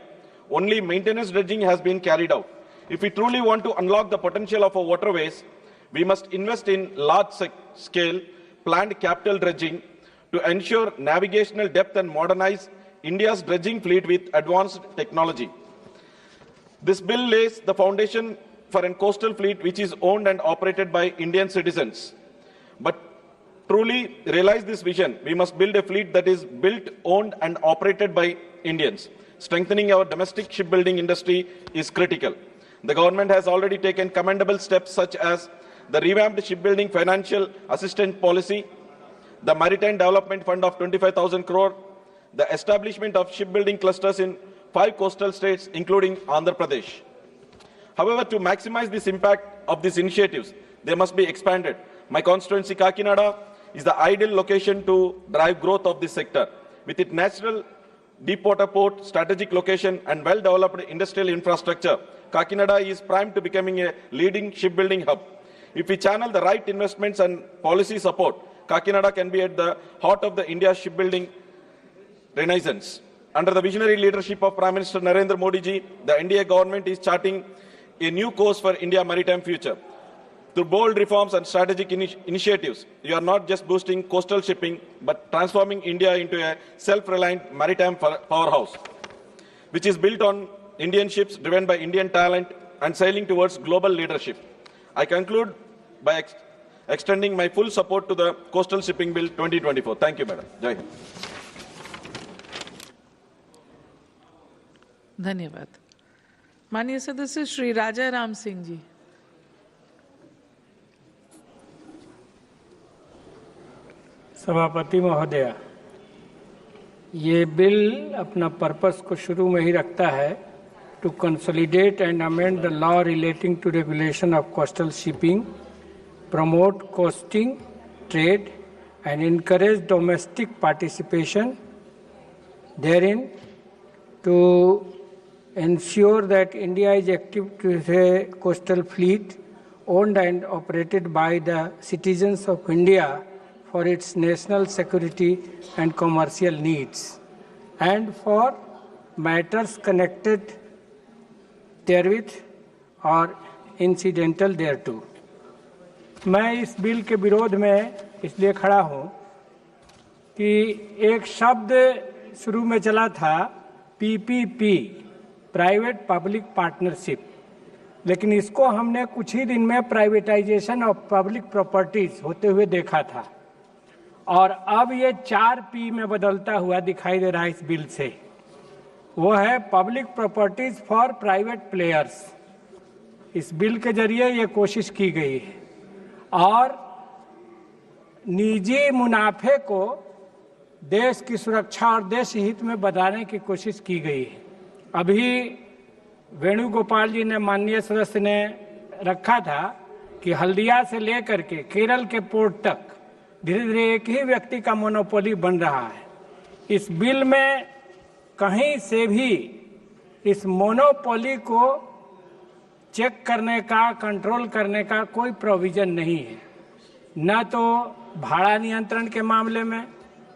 Only maintenance dredging has been carried out. If we truly want to unlock the potential of our waterways, we must invest in large-scale planned capital dredging to ensure navigational depth and modernize India's dredging fleet with advanced technology. This bill lays the foundation for a coastal fleet which is owned and operated by Indian citizens. But truly realize this vision, we must build a fleet that is built, owned and operated by Indians. Strengthening our domestic shipbuilding industry is critical. The government has already taken commendable steps such as the revamped shipbuilding financial assistance policy, the Maritime Development Fund of 25,000 crore, the establishment of shipbuilding clusters in 5 coastal states, including Andhra Pradesh. However, to maximize this impact of these initiatives, they must be expanded. My constituency, Kakinada, is the ideal location to drive growth of this sector. With its natural deepwater port, strategic location, and well-developed industrial infrastructure, Kakinada is primed to becoming a leading shipbuilding hub. If we channel the right investments and policy support, Kakinada can be at the heart of the India shipbuilding renaissance. Under the visionary leadership of Prime Minister Narendra Modi ji, the NDA government is charting a new course for India's maritime future. Through bold reforms and strategic initiatives, you are not just boosting coastal shipping, but transforming India into a self-reliant maritime powerhouse, which is built on Indian ships driven by Indian talent and sailing towards global leadership. I conclude by extending my full support to the Coastal Shipping Bill 2024. Thank you, Madam. Jai Hind. धन्यवाद. माननीय सदस्य श्री राजा राम सिंह जी. सभापति महोदया, ये bill अपना purpose को शुरू में ही रखता है to consolidate and amend the law relating to regulation of coastal shipping, promote coasting trade and encourage domestic participation therein, to ensure that India is active to a coastal fleet owned and operated by the citizens of India for its national security and commercial needs, and for matters connected therewith or incidental thereto. मैं इस bill के विरोध में इसलिए खड़ा हूं कि एक शब्द शुरू में चला था पीपीपी, प्राइवेट पब्लिक पार्टनरशिप, लेकिन इसको हमने कुछ ही दिन में प्राइवेटाइजेशन ऑफ पब्लिक प्रॉपर्टीज होते हुए देखा था, और अब ये 4P में बदलता हुआ दिखाई दे रहा है इस बिल से. वो है public properties for private players. इस बिल के जरिए ये कोशिश की गई है और निजी मुनाफे को देश की सुरक्षा और देश हित में बताने की कोशिश की गई है. अभी वेणुगोपाल जी ने, माननीय सदस्य ने रखा था कि हल्दिया से लेकर के केरल के पोर्ट तक धीरे धीरे एक ही व्यक्ति का मोनोपोली बन रहा है. इस बिल में कहीं से भी इस मोनोपोली को चेक करने का, कंट्रोल करने का कोई प्रोविजन नहीं है, न तो भाड़ा नियंत्रण के मामले में,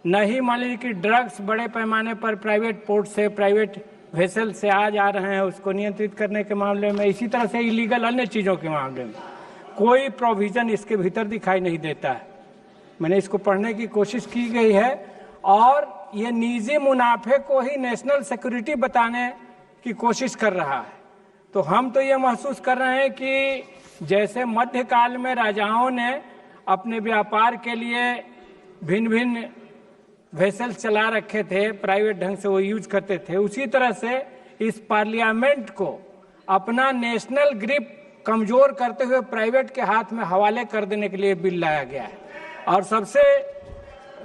न ही मान लीजिए कि ड्रग्स बड़े पैमाने पर प्राइवेट पोर्ट से, प्राइवेट वेसल से आ जा रहे हैं, उसको नियंत्रित करने के मामले में, इसी तरह से इलीगल अन्य चीज़ों के मामले में कोई प्रोविजन इसके भीतर दिखाई नहीं देता है। मैंने इसको पढ़ने की कोशिश की गई है और ये निजी मुनाफे को ही नेशनल सिक्योरिटी बताने की कोशिश कर रहा है। तो हम तो ये महसूस कर रहे हैं कि जैसे मध्यकाल में राजाओं ने अपने व्यापार के लिए भिन्न भिन्न वेसल्स चला रखे थे, प्राइवेट ढंग से वो यूज करते थे, उसी तरह से इस पार्लियामेंट को अपना नेशनल ग्रिप कमजोर करते हुए प्राइवेट के हाथ में हवाले कर देने के लिए बिल लाया गया है। और सबसे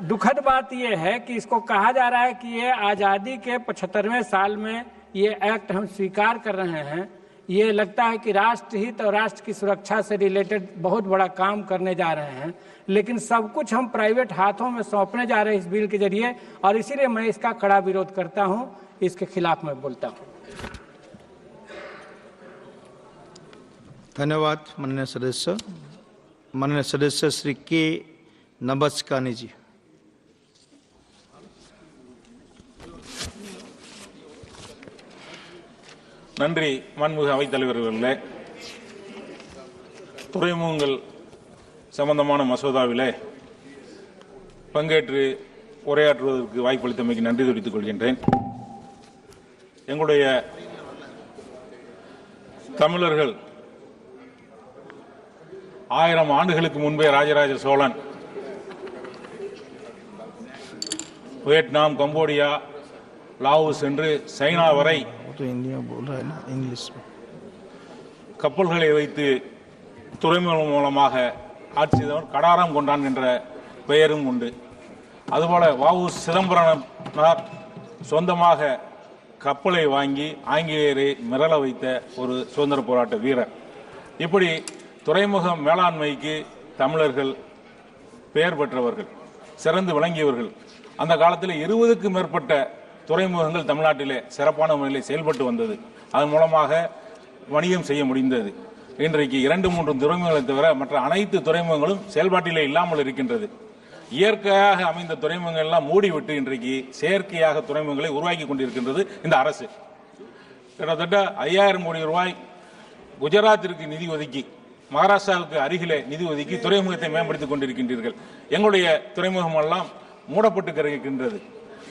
दुखद बात यह है कि इसको कहा जा रहा है कि ये आज़ादी के 75वें साल में ये एक्ट हम स्वीकार कर रहे हैं। ये लगता है कि राष्ट्र हित और राष्ट्र की सुरक्षा से रिलेटेड बहुत बड़ा काम करने जा रहे हैं, लेकिन सब कुछ हम प्राइवेट हाथों में सौंपने जा रहे हैं इस बिल के जरिए, और इसीलिए मैं इसका कड़ा विरोध करता हूं, इसके खिलाफ मैं बोलता हूं। धन्यवाद माननीय सदस्य। माननीय सदस्य श्री के नबस्कानी जी। நன்றி மாண்புமிகு அவைத்தலைவர் அவர்களே. துறைமுகங்கள் சம்பந்தமான மசோதாவிலே பங்கேற்று உரையாற்றுவதற்கு வாய்ப்பளித்தமைக்கு நன்றி தெரிவித்துக் கொள்கின்றேன். எங்களுடைய தமிழர்கள் 1000 ஆண்டுகளுக்கு முன்பே Rajaraja Cholan Vietnam, Cambodia, Laos என்று சைனா வரை கப்பல்களை வைத்து துறைமுகம் மூலமாக ஆட்சி செய்தவர் கடாரம் கொண்டான் என்ற பெயரும் உண்டு. அதுபோல வ.உ. சிதம்பரனார் சொந்தமாக கப்பலை வாங்கி ஆங்கிலேயரை மிரள வைத்த ஒரு சுதந்திர போராட்ட வீரர். இப்படி துறைமுக மேலாண்மைக்கு தமிழர்கள் பெயர் பெற்றவர்கள், சிறந்து விளங்கியவர்கள். அந்த காலத்தில் 20க்கும் மேற்பட்ட துறைமுகங்கள் தமிழ்நாட்டிலே சிறப்பான முறையில் செயல்பட்டு வந்தது. அதன் மூலமாக வணிகம் செய்ய முடிந்தது. இன்றைக்கு 2-3 துறைமுகங்களை தவிர மற்ற அனைத்து துறைமுகங்களும் செயல்பாட்டிலே இல்லாமல் இருக்கின்றது. இயற்கையாக அமைந்த துறைமுகங்கள் எல்லாம் மூடிவிட்டு இன்றைக்கு செயற்கையாக துறைமுகங்களை உருவாக்கி கொண்டிருக்கின்றது இந்த அரசு. கிட்டத்தட்ட 5000 கோடி ரூபாய் குஜராத்திற்கு நிதி ஒதுக்கி, மகாராஷ்டிராவுக்கு அருகிலே நிதி ஒதுக்கி துறைமுகத்தை மேம்படுத்திக் கொண்டிருக்கின்றீர்கள். எங்களுடைய துறைமுகம் எல்லாம் மூடப்பட்டு கிடக்கின்றது.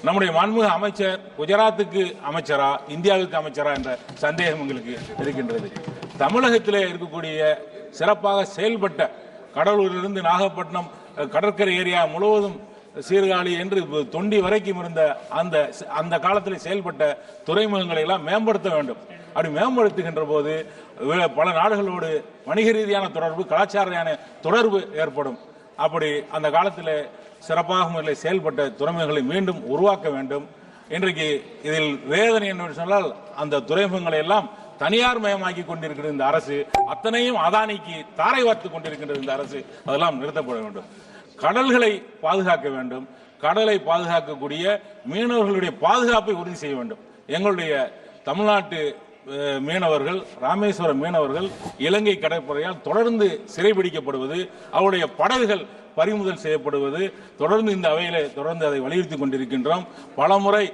நம்முடைய மாண்புமிகு அமைச்சர் குஜராத்துக்கு அமைச்சரா, இந்தியாவுக்கு அமைச்சரா என்ற சந்தேகம் எங்களுக்கு இருக்கின்றது. தமிழகத்திலே இருக்கக்கூடிய சிறப்பாக செயல்பட்ட கடலூரிலிருந்து நாகப்பட்டினம் கடற்கரை ஏரியா முழுவதும் சீர்காழி என்று தொண்டி வரைக்கும் இருந்த அந்த காலத்தில் செயல்பட்ட துறைமுகங்களை எல்லாம் மேம்படுத்த வேண்டும். அப்படி மேம்படுத்துகின்ற போது பல நாடுகளோடு வணிக ரீதியான தொடர்பு, கலாச்சார தொடர்பு ஏற்படும். அப்படி அந்த காலத்தில் சிறப்பாக முறையில் செயல்பட்ட துறைமுகங்களை மீண்டும் உருவாக்க வேண்டும். இன்றைக்கு இதில் வேதனை என்று சொன்னால், அந்த துறைமுகங்களை எல்லாம் தனியார் மயமாக்கி கொண்டிருக்கிற இந்த அரசு, அத்தனையும் அதானிக்கு தாரை வார்த்து கொண்டிருக்கின்ற இந்த அரசு, அதெல்லாம் நிறுத்தப்பட வேண்டும். கடல்களை பாதுகாக்க வேண்டும். கடலை பாதுகாக்கக்கூடிய மீனவர்களுடைய பாதுகாப்பை உறுதி செய்ய வேண்டும். எங்களுடைய தமிழ்நாட்டு மீனவர்கள், ராமேஸ்வரம் மீனவர்கள் இலங்கை கடற்படையால் தொடர்ந்து சிறைபிடிக்கப்படுவது, அவருடைய படகுகள் பறிமுதல் செய்யப்படுவது தொடர்ந்து இந்த அவையிலே தொடர்ந்து அதை வலியுறுத்தி கொண்டிருக்கின்றோம். பலமுறை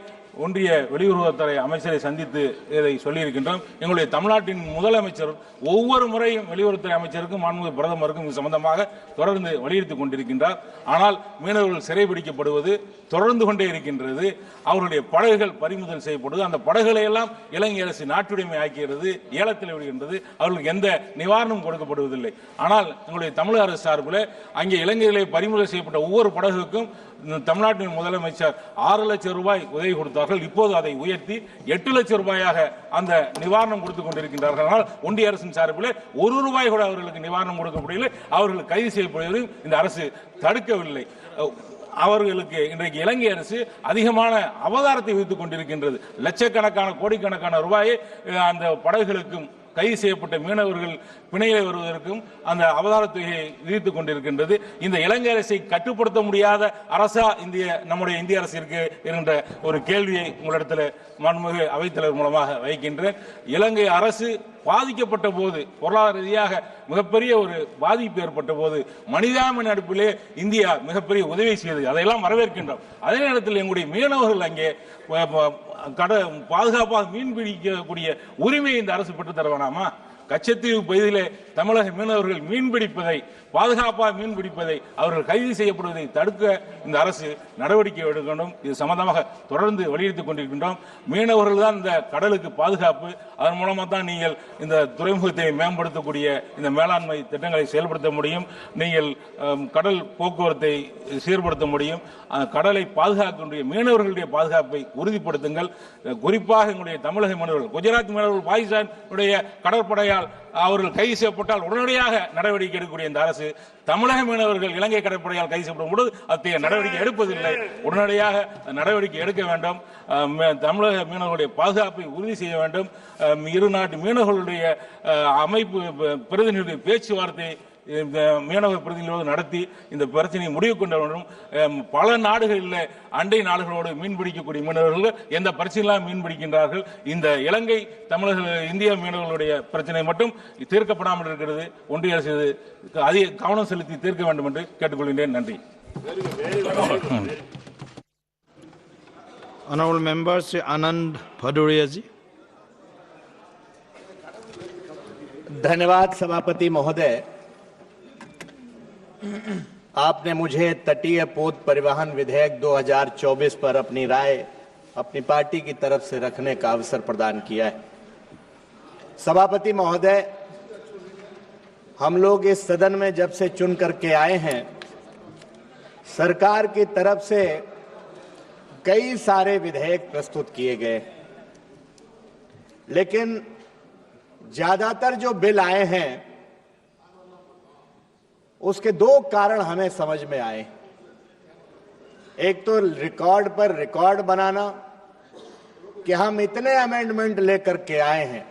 ஒன்றிய வெளியுறவுத்துறை அமைச்சரை சந்தித்து இதை சொல்லியிருக்கின்றோம். எங்களுடைய தமிழ்நாட்டின் முதலமைச்சர் ஒவ்வொரு முறையும் வெளியுறவுத்துறை அமைச்சருக்கும் மாண்புமிகு பிரதமருக்கும் இது சம்பந்தமாக தொடர்ந்து வலியுறுத்தி கொண்டிருக்கின்றார். ஆனால் மீனவர்கள் சிறைபிடிக்கப்படுவது தொடர்ந்து கொண்டே இருக்கின்றது. அவருடைய படகுகள் பறிமுதல் செய்யப்படுவது, அந்த படகுகளை எல்லாம் இலங்கை அரசு நாட்டுடைமை ஆக்கிறது, ஏலத்தில் விடுகின்றது. அவர்களுக்கு எந்த நிவாரணம் கொடுக்கப்படுவதில்லை. ஆனால் எங்களுடைய தமிழக அரசு சார்பில் அங்கே இலங்கையிலே பறிமுதல் செய்யப்பட்ட ஒவ்வொரு படகுக்கும் தமிழ்நாட்டின் முதலமைச்சர் 6 லட்சம் ரூபாய் உதவி கொடுத்தார்கள். இப்போது அதை உயர்த்தி 8 லட்சம் ரூபாயாக அந்த நிவாரணம் கொடுத்துக் கொண்டிருக்கின்றார்கள். ஆனால் ஒன்றிய அரசின் சார்பில் 1 ரூபாய் கூட அவர்களுக்கு நிவாரணம் கொடுக்கப்படவில்லை. அவர்கள் கைது செய்யப்படுவதையும் இந்த அரசு தடுக்கவில்லை. அவர்களுக்கு இன்றைக்கு இலங்கை அரசு அதிகமான அவதாரத்தை வைத்துக் கொண்டிருக்கின்றது. லட்சக்கணக்கான கோடிக்கணக்கான ரூபாயை அந்த படகுகளுக்கும் கைது செய்யப்பட்ட மீனவர்கள் பிணையில் வருவதற்கும் அந்த அபராத தொகையை விதித்துக் கொண்டிருக்கின்றது. இந்த இலங்கை அரசை கட்டுப்படுத்த முடியாத அரசா நம்முடைய இந்திய அரசு இருக்கு என்கின்ற ஒரு கேள்வியை உங்களிடத்தில் மாண்புமிகு அவைத்தலைவர் மூலமாக வைக்கின்றேன். இலங்கை அரசு பாதிக்கப்பட்ட போது, பொருளாதார ரீதியாக மிகப்பெரிய ஒரு பாதிப்பு ஏற்பட்ட போது மனிதாபிமான அடிப்பிலே இந்தியா மிகப்பெரிய உதவி செய்தது. அதையெல்லாம் வரவேற்கின்றோம். அதே நேரத்தில் எங்களுடைய மீனவர்கள் அங்கே பாதுகாப்பாக மீன் பிடிக்கக்கூடிய உரிமையை இந்த அரசு பெற்றுத் தர வேணாமா? கச்சத்தீவு பகுதியிலே தமிழக மீனவர்கள் மீன்பிடிப்பதை, பாதுகாப்பாக மீன்பிடிப்பதை, அவர்கள் கைது செய்யப்படுவதை தடுக்க இந்த அரசு நடவடிக்கை எடுக்கணும். இது சம்பந்தமாக தொடர்ந்து வலியுறுத்திக் கொண்டிருக்கின்றோம். மீனவர்கள் தான் இந்த கடலுக்கு பாதுகாப்பு. அதன் மூலமாக தான் நீங்கள் இந்த துறைமுகத்தை மேம்படுத்தக்கூடிய இந்த மேலாண்மை திட்டங்களை செயல்படுத்த முடியும். நீங்கள் கடல் போக்குவரத்தை சீர்படுத்த முடியும். கடலை பாதுகாக்கக்கூடிய மீனவர்களுடைய பாதுகாப்பை உறுதிப்படுத்துங்கள். குறிப்பாக எங்களுடைய தமிழக மீனவர்கள், குஜராத் மீனவர்கள் பாகிஸ்தானுடைய கடற்படையால் அவர்கள் கைது செய்யப்பட்டால் உடனடியாக நடவடிக்கை எடுக்கக்கூடிய இந்த அரசு தமிழக மீனவர்கள் இலங்கை கடற்படையால் கைது செய்யப்படும் பொழுது அத்தகைய நடவடிக்கை எடுப்பதில்லை. உடனடியாக நடவடிக்கை எடுக்க வேண்டும். தமிழக மீனவர்களுடைய பாதுகாப்பை உறுதி செய்ய வேண்டும். இரு நாட்டு மீனவர்களுடைய அமைப்பு பிரதிநிதிகளுடைய பேச்சுவார்த்தை மீனவர் பிரதிநிதிகளோடு நடத்தி இந்த பிரச்சனையை முடிவு கொண்டு வேண்டும். பல நாடுகளில் அண்டை நாடுகளோடு மீன்பிடிக்கக்கூடிய மீனவர்கள் எந்த பிரச்சனையெல்லாம் மீன்பிடிக்கின்றார்கள். இந்த இலங்கை தமிழக இந்திய மீனவர்களுடைய பிரச்சனை மட்டும் தீர்க்கப்படாமல் இருக்கிறது. ஒன்றிய அரசு அதிக கவனம் செலுத்தி தீர்க்க வேண்டும் என்று கேட்டுக்கொள்கின்றேன். நன்றி. Honorable member Sri Anand Bhadoria ji. धन्यवाद सभापति महोदय। आपने मुझे तटीय पोत परिवहन विधेयक 2024 पर अपनी राय अपनी पार्टी की तरफ से रखने का अवसर प्रदान किया है। सभापति महोदय, हम लोग इस सदन में जब से चुन करके आए हैं, सरकार की तरफ से कई सारे विधेयक प्रस्तुत किए गए, लेकिन ज्यादातर जो बिल आए हैं उसके दो कारण हमें समझ में आए। एक तो रिकॉर्ड पर रिकॉर्ड बनाना कि हम इतने अमेंडमेंट लेकर के आए हैं,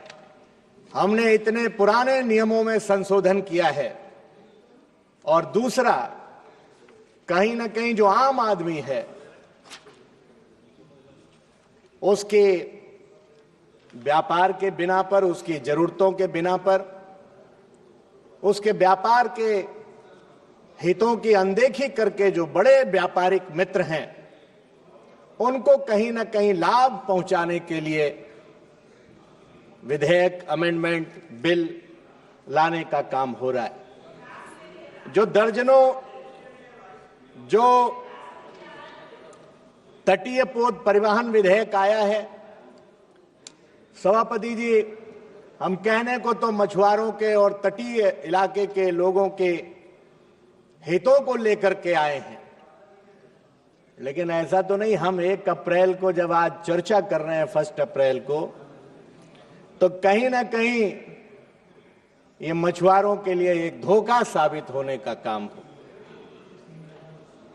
हमने इतने पुराने नियमों में संशोधन किया है, और दूसरा कहीं ना कहीं जो आम आदमी है उसके व्यापार के बिना पर, उसकी जरूरतों के बिना पर, उसके व्यापार के हितों की अनदेखी करके जो बड़े व्यापारिक मित्र हैं उनको कहीं ना कहीं लाभ पहुंचाने के लिए विधेयक, अमेंडमेंट, बिल लाने का काम हो रहा है। जो दर्जनों जो तटीय पोत परिवहन विधेयक आया है, सभापति जी, हम कहने को तो मछुआरों के और तटीय इलाके के लोगों के हितों को लेकर के आए हैं, लेकिन ऐसा तो नहीं। हम 1 अप्रैल को जब आज चर्चा कर रहे हैं 1 अप्रैल को, तो कहीं ना कहीं ये मछुआरों के लिए एक धोखा साबित होने का काम हो।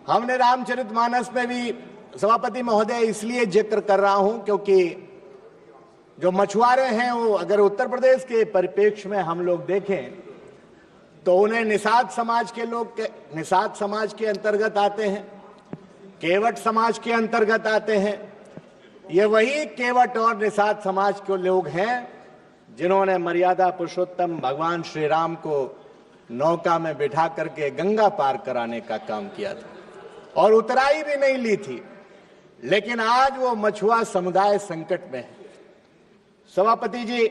हमने रामचरितमानस में भी, सभापति महोदय, इसलिए जिक्र कर रहा हूं क्योंकि जो मछुआरे हैं वो अगर उत्तर प्रदेश के परिप्रेक्ष्य में हम लोग देखें तो उन्हें निषाद समाज के लोग निषाद समाज के अंतर्गत आते हैं, केवट समाज के अंतर्गत आते हैं। ये वही केवट और निषाद समाज के लोग हैं जिन्होंने मर्यादा पुरुषोत्तम भगवान श्री राम को नौका में बिठा करके गंगा पार कराने का काम किया था और उतराई भी नहीं ली थी, लेकिन आज वो मछुआ समुदाय संकट में है। सभापति जी,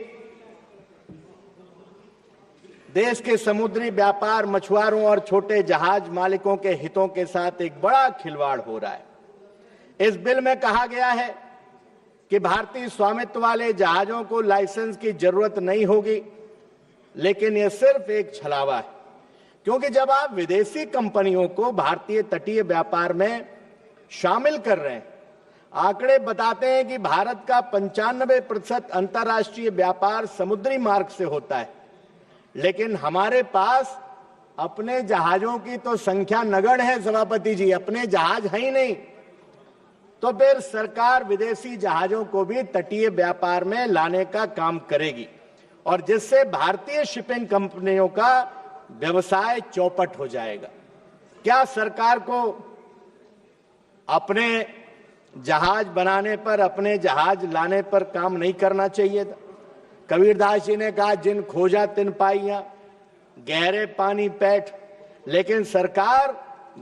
देश के समुद्री व्यापार, मछुआरों और छोटे जहाज मालिकों के हितों के साथ एक बड़ा खिलवाड़ हो रहा है। इस बिल में कहा गया है कि भारतीय स्वामित्व वाले जहाजों को लाइसेंस की जरूरत नहीं होगी, लेकिन यह सिर्फ एक छलावा है, क्योंकि जब आप विदेशी कंपनियों को भारतीय तटीय व्यापार में शामिल कर रहे हैं, आंकड़े बताते हैं कि भारत का 95% अंतर्राष्ट्रीय व्यापार समुद्री मार्ग से होता है, लेकिन हमारे पास अपने जहाजों की तो संख्या नगण्य है। सभापति जी, अपने जहाज हैं ही नहीं, तो फिर सरकार विदेशी जहाजों को भी तटीय व्यापार में लाने का काम करेगी। और जिससे भारतीय शिपिंग कंपनियों का व्यवसाय चौपट हो जाएगा। क्या सरकार को अपने जहाज बनाने पर, अपने जहाज लाने पर काम नहीं करना चाहिए था? कबीरदास जी ने कहा, जिन खोजा तिन पाइया, गहरे पानी पैठ। लेकिन सरकार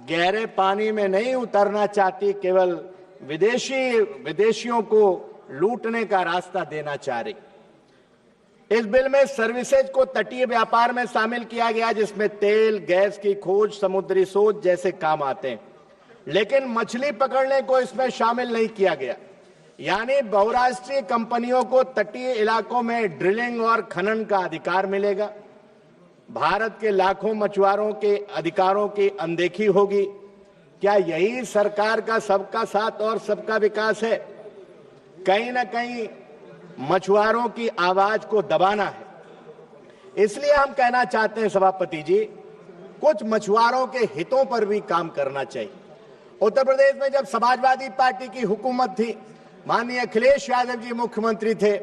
गहरे पानी में नहीं उतरना चाहती, केवल विदेशियों को लूटने का रास्ता देना चाह रही। इस बिल में सर्विसेज को तटीय व्यापार में शामिल किया गया, जिसमें तेल, गैस की खोज, समुद्री शोध जैसे काम आते हैं, लेकिन मछली पकड़ने को इसमें शामिल नहीं किया गया। यानी बहुराष्ट्रीय कंपनियों को तटीय इलाकों में ड्रिलिंग और खनन का अधिकार मिलेगा। भारत के लाखों मछुआरों के अधिकारों की अनदेखी होगी। क्या यही सरकार का सबका साथ और सबका विकास है? कहीं ना कहीं मछुआरों की आवाज को दबाना है। इसलिए हम कहना चाहते हैं सभापति जी, कुछ मछुआरों के हितों पर भी काम करना चाहिए। उत्तर प्रदेश में जब समाजवादी पार्टी की हुकूमत थी, माननीय अखिलेश यादव जी मुख्यमंत्री थे,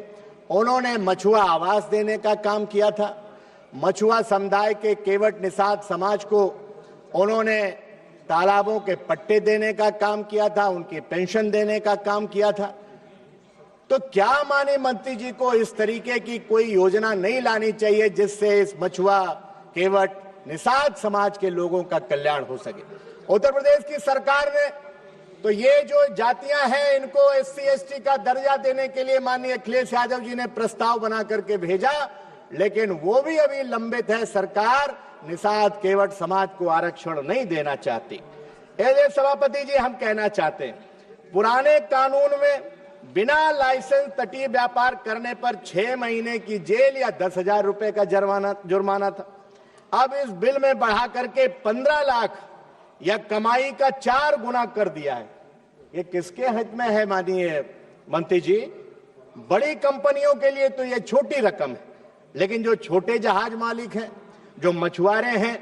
उन्होंने मछुआ आवास देने का काम किया था। मछुआ समुदाय के केवट निषाद समाज को उन्होंने तालाबों के पट्टे देने का काम किया था, उनकी पेंशन देने का काम किया था। तो क्या माननीय मंत्री जी को इस तरीके की कोई योजना नहीं लानी चाहिए जिससे इस मछुआ केवट निषाद समाज के लोगों का कल्याण हो सके? उत्तर प्रदेश की सरकार ने तो ये जो जातियां हैं, इनको एससी एसटी का दर्जा देने के लिए माननीय अखिलेश यादव जी ने प्रस्ताव बना करके भेजा, लेकिन वो भी अभी लंबित है। सरकार निषाद केवट समाज को आरक्षण नहीं देना चाहती। इसलिए सभापति जी, हम कहना चाहते हैं, पुराने कानून में बिना लाइसेंस तटीय व्यापार करने पर 6 महीने की जेल या 10,000 रुपए का जुर्माना था। अब इस बिल में बढ़ा करके 15 लाख या कमाई का 4 गुना कर दिया है। ये किसके हित में है माननीय मंत्री जी? बड़ी कंपनियों के लिए तो ये छोटी रकम है, लेकिन जो छोटे जहाज मालिक हैं, जो मछुआरे हैं,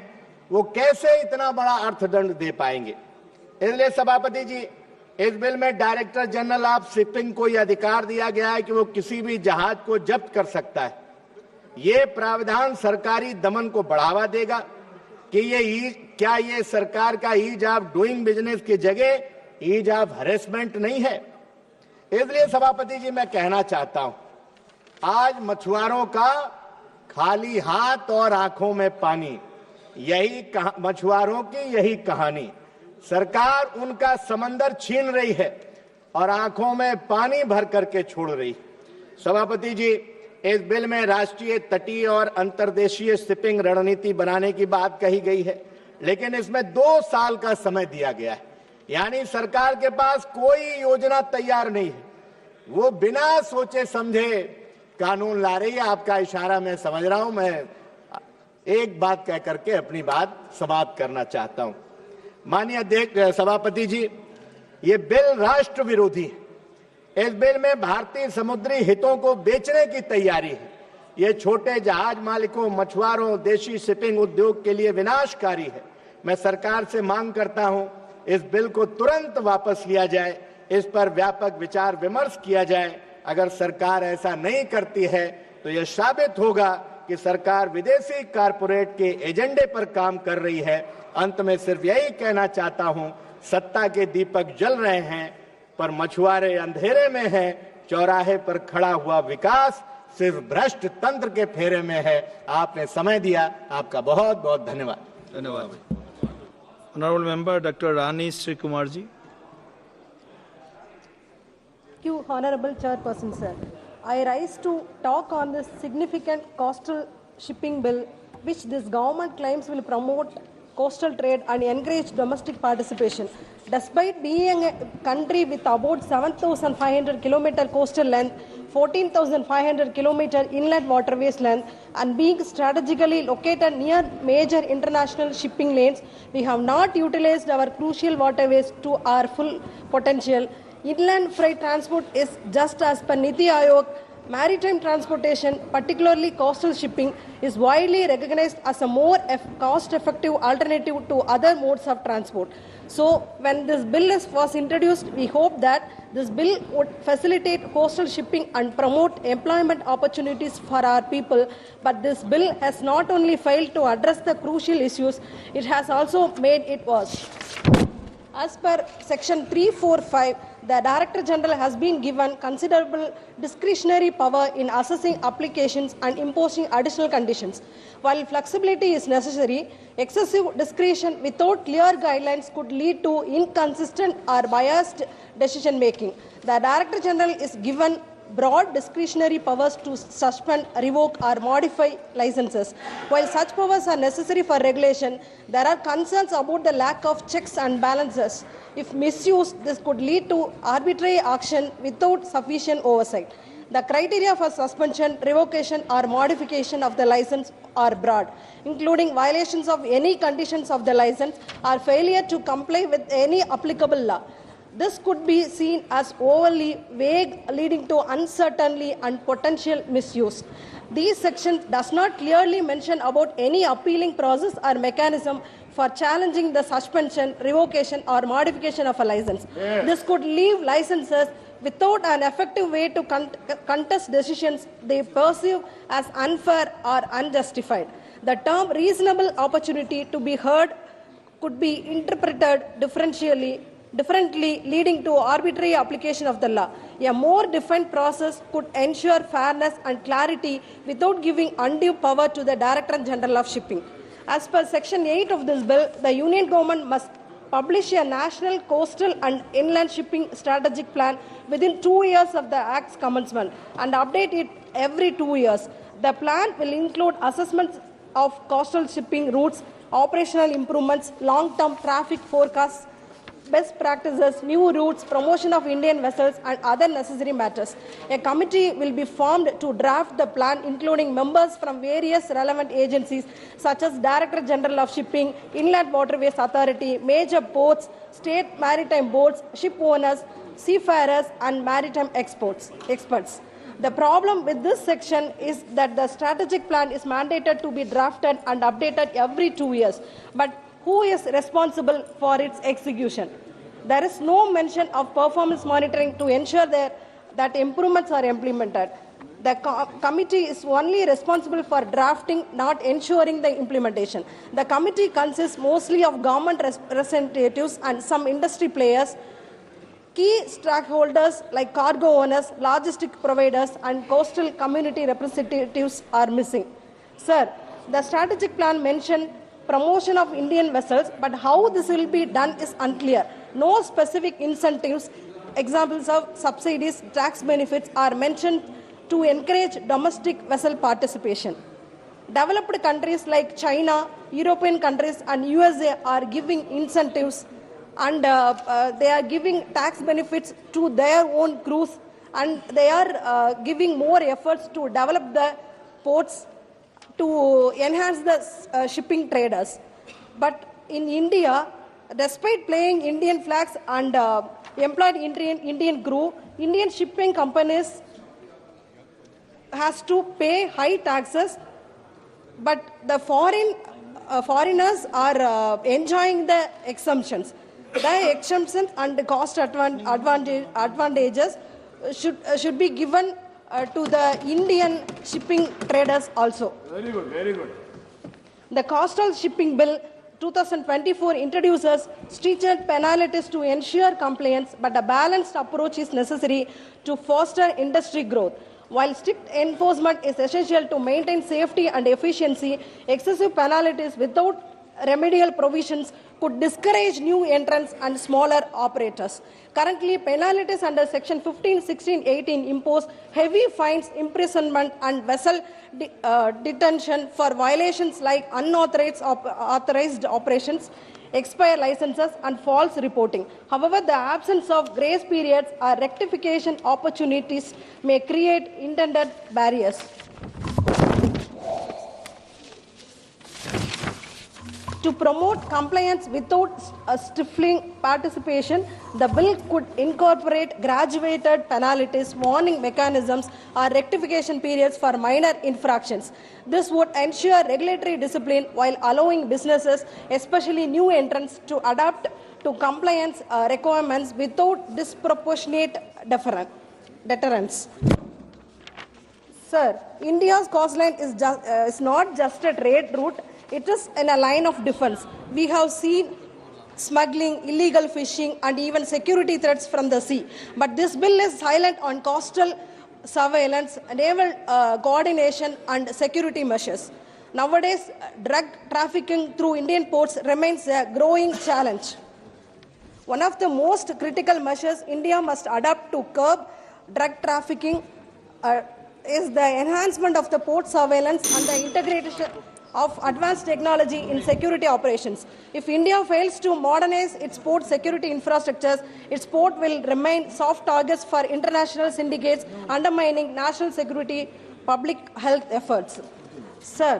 वो कैसे इतना बड़ा अर्थदंड दे पाएंगे? इसलिए सभापति जी, इस बिल में डायरेक्टर जनरल ऑफ शिपिंग को यह अधिकार दिया गया है कि वो किसी भी जहाज को जब्त कर सकता है। ये प्रावधान सरकारी दमन को बढ़ावा देगा कि क्या ये सरकार का ईज ऑफ डूइंग बिजनेस की जगह ईज ऑफ हैरेसमेंट नहीं है? इसलिए सभापति जी, मैं कहना चाहता हूं, आज मछुआरों का खाली हाथ और आंखों में पानी, यही मछुआरों की यही कहानी। सरकार उनका समंदर छीन रही है और आंखों में पानी भर करके छोड़ रही। सभापति जी, इस बिल में राष्ट्रीय, तटीय और अंतर्देशीय शिपिंग रणनीति बनाने की बात कही गई है, लेकिन इसमें 2 साल का समय दिया गया है। यानी सरकार के पास कोई योजना तैयार नहीं है, वो बिना सोचे समझे कानून ला रही है। आपका इशारा मैं समझ रहा हूं। मैं एक बात कह करके अपनी बात समाप्त करना चाहता हूं। माननीय सभापति जी, ये बिल राष्ट्र विरोधी है। इस बिल में भारतीय समुद्री हितों को बेचने की तैयारी है। ये छोटे जहाज मालिकों, मछुआरों, देशी शिपिंग उद्योग के लिए विनाशकारी है। मैं सरकार से मांग करता हूं, इस बिल को तुरंत वापस लिया जाए, इस पर व्यापक विचार विमर्श किया जाए। अगर सरकार ऐसा नहीं करती है तो यह साबित होगा कि सरकार विदेशी कारपोरेट के एजेंडे पर काम कर रही है। अंत में सिर्फ यही कहना चाहता हूं, सत्ता के दीपक जल रहे हैं पर मछुआरे अंधेरे में हैं। चौराहे पर खड़ा हुआ विकास सिर्फ भ्रष्ट तंत्र के फेरे में है। आपने समय दिया, आपका बहुत बहुत धन्यवाद। धन्यवाद। Honourable member doctor Rani Shri Kumar ji. Thank you, Honorable Chairperson, sir. I rise to talk on this significant coastal shipping bill, which this government claims will promote coastal trade and encourage domestic participation. Despite being a country with about 7,500 kilometer coastal length, 14,500 kilometer inland waterways length, and being strategically located near major international shipping lanes, we have not utilized our crucial waterways to our full potential. Inland freight transport is, just as per Niti Aayog, Maritime transportation, particularly coastal shipping, is widely recognized as a more cost-effective alternative to other modes of transport. So, when this bill was introduced, we hope that this bill would facilitate coastal shipping and promote employment opportunities for our people. But this bill has not only failed to address the crucial issues, it has also made it worse. As per Section 345, the Director General has been given considerable discretionary power in assessing applications and imposing additional conditions. While flexibility is necessary, excessive discretion without clear guidelines could lead to inconsistent or biased decision making. The Director General is given broad discretionary powers to suspend, revoke or modify licenses. While such powers are necessary for regulation, there are concerns about the lack of checks and balances. If misused, this could lead to arbitrary action without sufficient oversight. The criteria for suspension, revocation or modification of the license are broad, including violations of any conditions of the license or failure to comply with any applicable law. This could be seen as overly vague, leading to uncertainty and potential misuse. These sections does not clearly mention about any appealing process or mechanism for challenging the suspension, revocation or modification of a license. Yeah. This could leave licensors without an effective way to contest decisions they perceive as unfair or unjustified. The term reasonable opportunity to be heard could be interpreted differently, leading to arbitrary application of the law. A more defined process could ensure fairness and clarity without giving undue power to the Director General of Shipping. As per Section 8 of this bill, the Union Government must publish a national coastal and inland shipping strategic plan within 2 years of the Act's commencement and update it every 2 years. The plan will include assessments of coastal shipping routes, operational improvements, long-term traffic forecasts, best practices, new routes, promotion of Indian vessels and other necessary matters. A committee will be formed to draft the plan, including members from various relevant agencies such as Director General of Shipping, Inland Waterways Authority, major ports, state maritime boards, ship owners, seafarers and maritime experts. The problem with this section is that the strategic plan is mandated to be drafted and updated every 2 years. But who is responsible for its execution? There is no mention of performance monitoring to ensure that improvements are implemented. The committee is only responsible for drafting, not ensuring the implementation. The committee consists mostly of government representatives and some industry players. Key stakeholders like cargo owners, logistic providers and coastal community representatives are missing. Sir, the strategic plan mentioned promotion of Indian vessels, but how this will be done is unclear. No specific incentives, examples of subsidies, tax benefits are mentioned to encourage domestic vessel participation. Developed countries like China, European countries and USA are giving incentives and they are giving tax benefits to their own crews and they are giving more efforts to develop the ports to enhance the shipping traders. But in India, despite playing Indian flags and employed Indian crew, Indian shipping companies has to pay high taxes, but the foreigners are enjoying the exemptions. The exemptions and the cost advantages should be given to the Indian shipping traders also. Very good, very good. The Coastal Shipping Bill 2024 introduces stringent penalties to ensure compliance, but a balanced approach is necessary to foster industry growth. While strict enforcement is essential to maintain safety and efficiency, excessive penalties without remedial provisions could discourage new entrants and smaller operators. Currently, penalties under Section 15, 16, 18 impose heavy fines, imprisonment and vessel detention for violations like unauthorized operations, expired licenses and false reporting. However, the absence of grace periods or rectification opportunities may create intended barriers. To promote compliance without stifling participation, the bill could incorporate graduated penalties, warning mechanisms, or rectification periods for minor infractions. This would ensure regulatory discipline while allowing businesses, especially new entrants, to adapt to compliance requirements without disproportionate deterrence. Sir, India's coastline is not just a trade route, it is in a line of defense. We have seen smuggling, illegal fishing, and even security threats from the sea. But this bill is silent on coastal surveillance, naval coordination, and security measures. Nowadays, drug trafficking through Indian ports remains a growing challenge. One of the most critical measures India must adopt to curb drug trafficking is the enhancement of the port surveillance and the integration of advanced technology in security operations. If India fails to modernize its port security infrastructures, its port will remain soft targets for international syndicates, undermining national security public health efforts. Sir,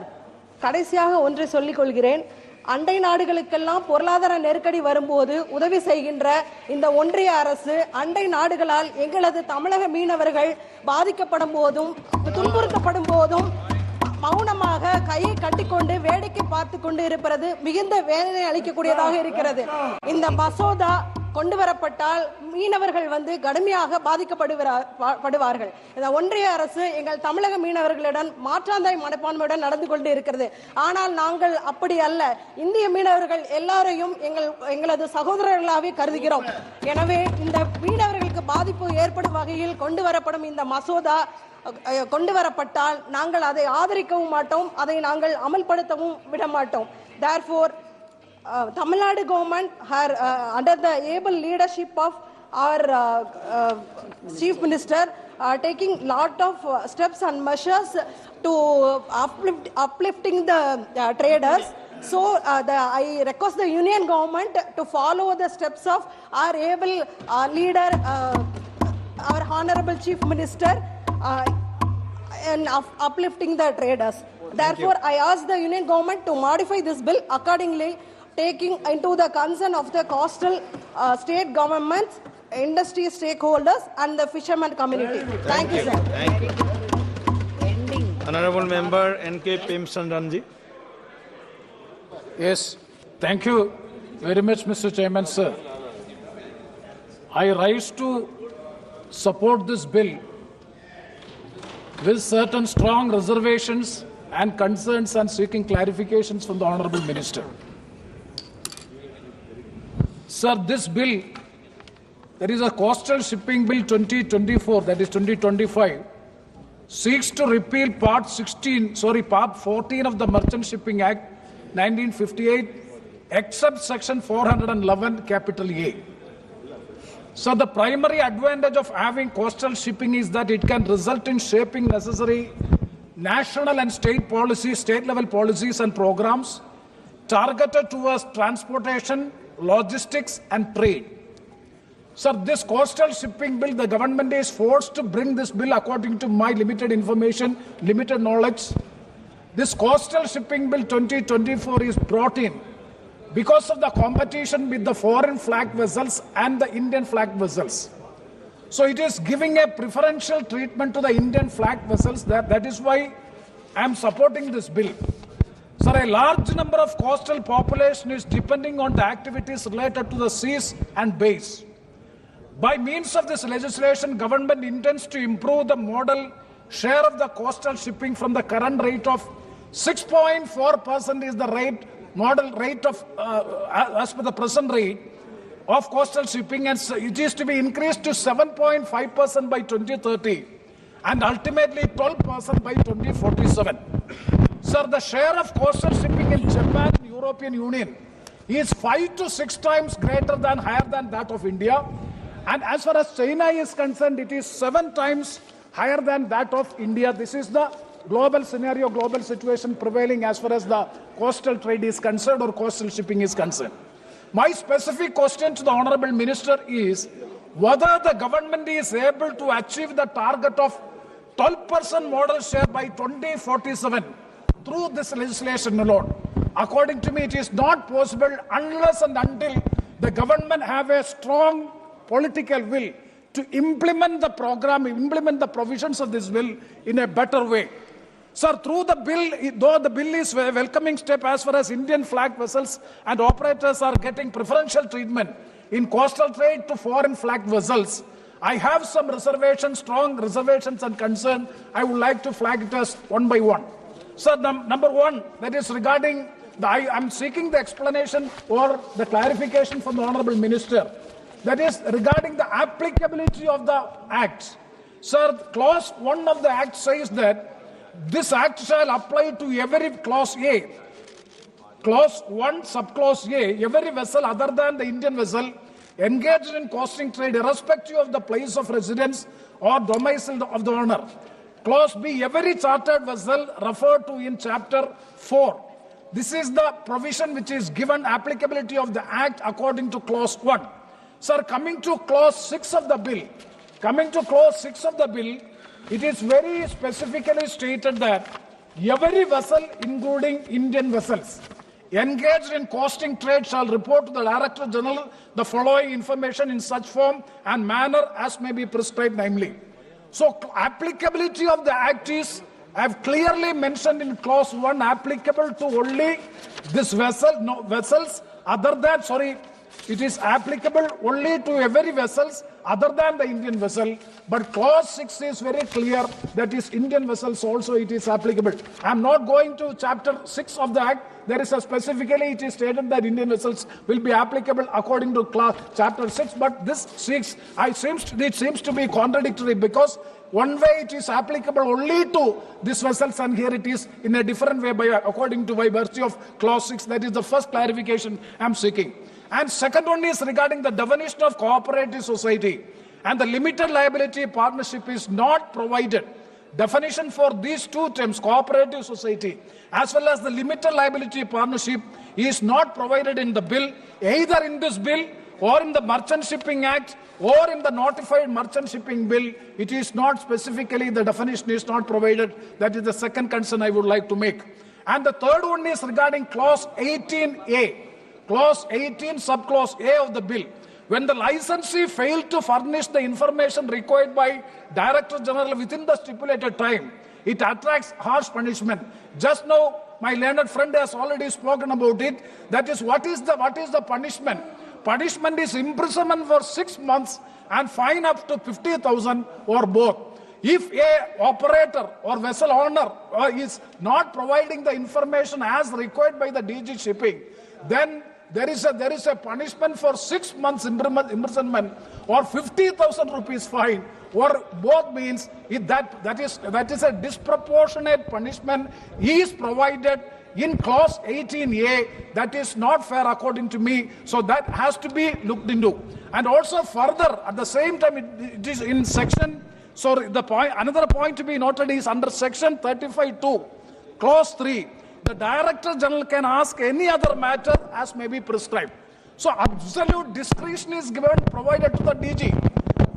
கடைசியாக ஒன்றை சொல்லிக் கொள்கிறேன். அண்டை நாடுகளுக்கெல்லாம் பொருளாதார நெருக்கடி வரும்போது உதவி செய்கின்ற இந்த ஒன்றிய அரசு அண்டை நாடுகளால் எங்களது தமிழக மீனவர்கள் பாதிக்கப்படும் போதும் துன்புறுத்தப்படும் போதும் மௌனமாக கையை கட்டிக்கொண்டு வேடிக்கை பார்த்து கொண்டு இருப்பது மிகுந்த வேதனை அளிக்கக்கூடியதாக இருக்கிறது. இந்த மசோதா கொண்டு வரப்பட்டால் மீனவர்கள் கடுமையாக பாதிக்கப்படுவார்கள். இந்த ஒன்றிய அரசு எங்கள் தமிழக மீனவர்களிடம் மாற்றாந்தாய் மனப்பான்மையுடன் நடந்து கொண்டு இருக்கிறது. ஆனால் நாங்கள் அப்படி அல்ல. இந்திய மீனவர்கள் எல்லாரையும் எங்களது சகோதரர்களாகவே கருதுகிறோம். எனவே இந்த மீனவர்களுக்கு பாதிப்பு ஏற்படும் வகையில் கொண்டு வரப்படும் இந்த மசோதா கொண்டு வரப்பட்டால் நாங்கள் அதை ஆதரிக்கவும் மாட்டோம், அதை நாங்கள் அமல்படுத்தவும் விட மாட்டோம். Therefore, Tamil Nadu government under the able leadership of our Chief Minister taking lot of steps and measures to uplifting the traders. So I request the Union government to follow the steps of our able leader, our Honorable Chief Minister, in uplifting the traders. Therefore, I ask the Union government to modify this bill accordingly, taking into the concern of the coastal state governments, industry stakeholders, and the fishermen community. Thank you, sir. Thank you. Honorable Member N.K. Pemsandanji. Yes, thank you very much, Mr. Chairman, sir. I rise to support this bill with certain strong reservations and concerns and seeking clarifications from the Honorable Minister. Sir, this bill, there is a Coastal Shipping Bill 2024, that is 2025, seeks to repeal Part 14 of the Merchant Shipping Act 1958, except Section 411, capital A. So the primary advantage of having coastal shipping is that it can result in shaping necessary national and state level policies and programs targeted towards transportation, logistics and trade. Sir, this coastal shipping bill, the government is forced to bring this bill according to my limited information, limited knowledge. This coastal shipping bill 2024 is brought in because of the competition with the foreign flag vessels and the Indian flag vessels. So it is giving a preferential treatment to the Indian flag vessels. That is why I am supporting this bill. Sir, a large number of coastal population is depending on the activities related to the seas and bays. By means of this legislation, government intends to improve the modal share of the coastal shipping from the current rate of 6.4% is the rate, model rate of, as per the present rate of coastal shipping, and it is to be increased to 7.5% by 2030 and ultimately 12% by 2047. Sir, the share of coastal shipping in Japan and European Union is 5 to 6 times higher than that of India. And as far as China is concerned, it is 7 times higher than that of India. This is the global scenario, global situation prevailing as far as the coastal trade is concerned or coastal shipping is concerned. My specific question to the Honorable Minister is whether the government is able to achieve the target of 12% modal share by 2047 through this legislation alone. according to me, it is not possible unless and until the government have a strong political will to implement the program, implement the provisions of this bill in a better way. Sir, through the bill, though the bill is a welcoming step as far as Indian flag vessels and operators are getting preferential treatment in coastal trade to foreign flag vessels, I have some reservations, strong reservations and concern. I would like to flag it as one by one. Sir, number one, that is regarding, I am seeking the explanation or the clarification from the Honorable Minister. That is regarding the applicability of the Act. Sir, clause 1 of the Act says that this Act shall apply to every clause A. Clause 1, subclause A, every vessel other than the Indian vessel engaged in coasting trade irrespective of the place of residence or domicile of the owner. Clause B, every chartered vessel referred to in Chapter 4. This is the provision which is given applicability of the Act according to Clause 1. Sir, coming to Clause 6 of the bill, it is very specifically stated that every vessel, including Indian vessels, engaged in coasting trade shall report to the Director General the following information in such form and manner as may be prescribed, namely. So, applicability of the Act is, I have clearly mentioned in Clause 1, applicable to only this vessel, vessels other than, it is applicable only to every vessels other than the Indian vessel. But Clause 6 is very clear that is Indian vessels also it is applicable. I am not going to Chapter 6 of the Act. There is a specifically it is stated that Indian vessels will be applicable according to Chapter 6. But this 6, it seems to be contradictory because one way it is applicable only to these vessels and here it is in a different way according to by virtue of Clause 6. That is the first clarification I am seeking. And second one is regarding the definition of cooperative society. And the limited liability partnership is not provided. Definition for these two terms, cooperative society, as well as the limited liability partnership is not provided in the bill, either in this bill or in the Merchant Shipping Act or in the notified merchant shipping bill. It is not specifically, the definition is not provided. That is the second concern I would like to make. And the third one is regarding Clause 18A. Clause 18, subclause A of the bill. When the licensee failed to furnish the information required by Director General within the stipulated time, it attracts harsh punishment. Just now, my learned friend has already spoken about it. That is, what is the punishment? Punishment is imprisonment for 6 months and fine up to 50,000 or both. If a operator or vessel owner is not providing the information as required by the DG shipping, then there is a punishment for 6 months imprisonment or 50,000 rupees fine, or both means that is a disproportionate punishment is provided in Clause 18A. That is not fair according to me. So that has to be looked into. And also further, at the same time, it is in section. So another point to be noted is under section 35(2), Clause 3. The Director General can ask any other matter as may be prescribed. So absolute discretion is provided to the DG.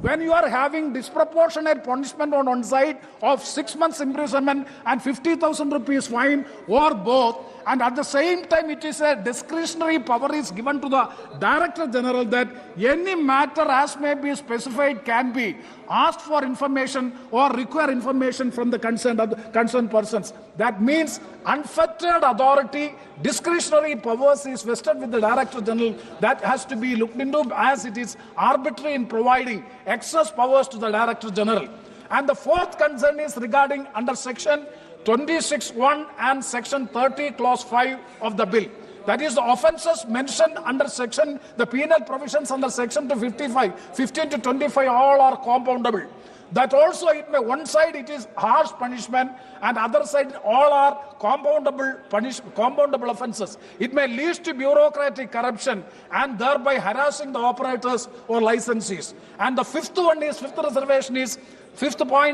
When you are having disproportionate punishment on one side of 6 months imprisonment and 50,000 rupees fine or both, and at the same time it is a discretionary power is given to the Director General that any matter as may be specified can be asked for information or require information from the concerned persons. That means unfettered authority, discretionary powers is vested with the Director General. That has to be looked into as it is arbitrary in providing excess powers to the Director General. And the fourth concern is regarding under section 26(1) and section 30, clause 5 of the bill. That is the offences mentioned under section, the penal provisions under section 15 to 25 all are compoundable. That also, one side it is harsh punishment and other side all are compoundable offences. It may lead to bureaucratic corruption and thereby harassing the operators or licensees. And the fifth point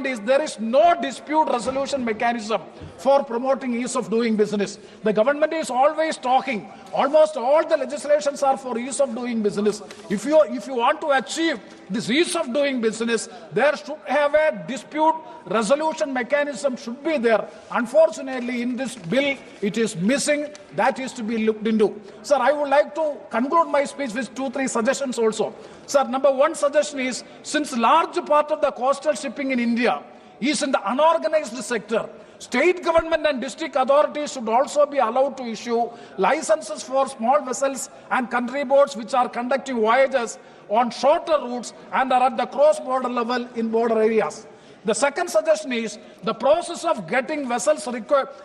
is there is no dispute resolution mechanism for promoting ease of doing business. The government is always talking, almost all the legislations are for ease of doing business. If you want to achieve this ease of doing business, there should have a dispute resolution mechanism should be there. Unfortunately, in this bill, it is missing. That is to be looked into. Sir, I would like to conclude my speech with 2-3 suggestions also. Sir, number one suggestion is, since large part of the coastal shipping in India is in the unorganized sector, state government and district authorities should also be allowed to issue licenses for small vessels and country boats which are conducting voyages on shorter routes and are at the cross-border level in border areas. The second suggestion is the process of getting vessels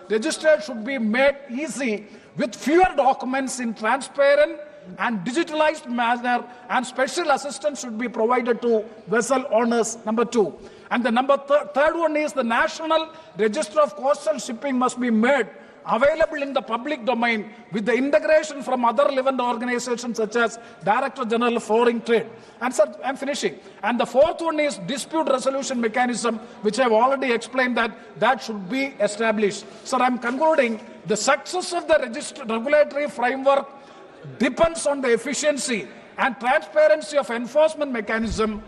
registered should be made easy with fewer documents in transparent and digitalized manner, and special assistance should be provided to vessel owners. Number two. And the third one is the National Register of Coastal Shipping must be made available in the public domain with the integration from other relevant organizations such as Director General of Foreign Trade. And sir, I'm finishing. And the fourth one is dispute resolution mechanism, which I've already explained that should be established. Sir, I'm concluding. The success of the regulatory framework depends on the efficiency and transparency of enforcement mechanism,